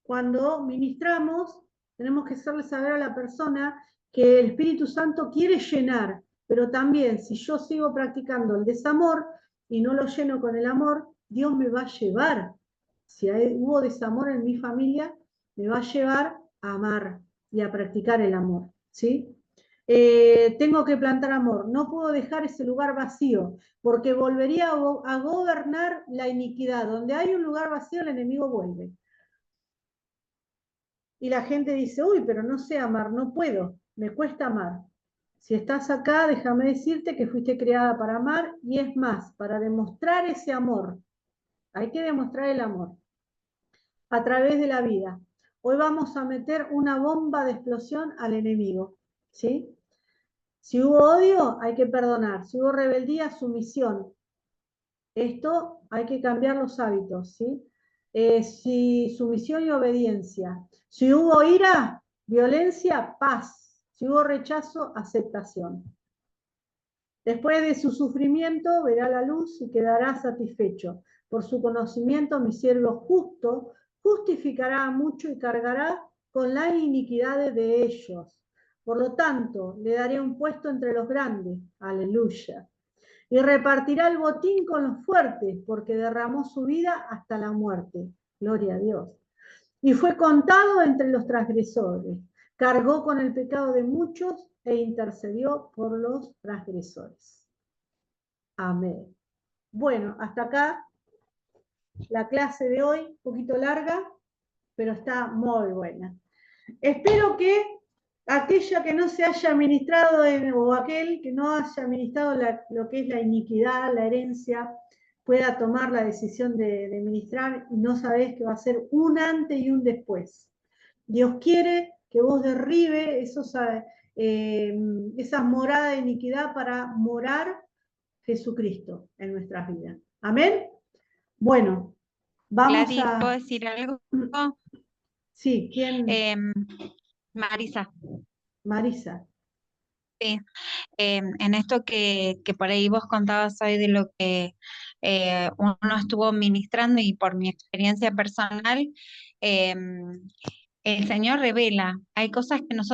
cuando ministramos, tenemos que hacerle saber a la persona que el Espíritu Santo quiere llenar, pero también si yo sigo practicando el desamor, y no lo lleno con el amor, Dios me va a llevar. Si hubo desamor en mi familia, me va a llevar a amar y a practicar el amor, ¿sí? Tengo que plantar amor, no puedo dejar ese lugar vacío, porque volvería a gobernar la iniquidad. Donde hay un lugar vacío, el enemigo vuelve. Y la gente dice, uy, pero no sé amar, no puedo, me cuesta amar. Si estás acá, déjame decirte que fuiste creada para amar, y es más, para demostrar ese amor. Hay que demostrar el amor a través de la vida. Hoy vamos a meter una bomba de explosión al enemigo, ¿sí? Si hubo odio, hay que perdonar. Si hubo rebeldía, sumisión. Esto hay que cambiar los hábitos, ¿sí? Si sumisión y obediencia. Si hubo ira, violencia, paz. Si hubo rechazo, aceptación. Después de su sufrimiento, verá la luz y quedará satisfecho. Por su conocimiento, mi siervo justo justificará a mucho y cargará con las iniquidades de ellos. Por lo tanto, le daré un puesto entre los grandes. Aleluya. Y repartirá el botín con los fuertes, porque derramó su vida hasta la muerte. Gloria a Dios. Y fue contado entre los transgresores. Cargó con el pecado de muchos e intercedió por los transgresores. Amén. Bueno, hasta acá la clase de hoy, un poquito larga, pero está muy buena. Espero que aquella que no se haya ministrado o aquel que no haya ministrado lo que es la iniquidad, la herencia, pueda tomar la decisión de ministrar, y no sabés que va a ser un antes y un después. Dios quiere que vos derribe esas moradas de iniquidad para morar Jesucristo en nuestras vidas. ¿Amén? Bueno, vamos Gladys, a... ¿puedo decir algo? Sí, ¿quién? Marisa. Marisa. Sí, en esto que por ahí vos contabas hoy de lo que uno estuvo ministrando y por mi experiencia personal, el Señor revela, hay cosas que nosotros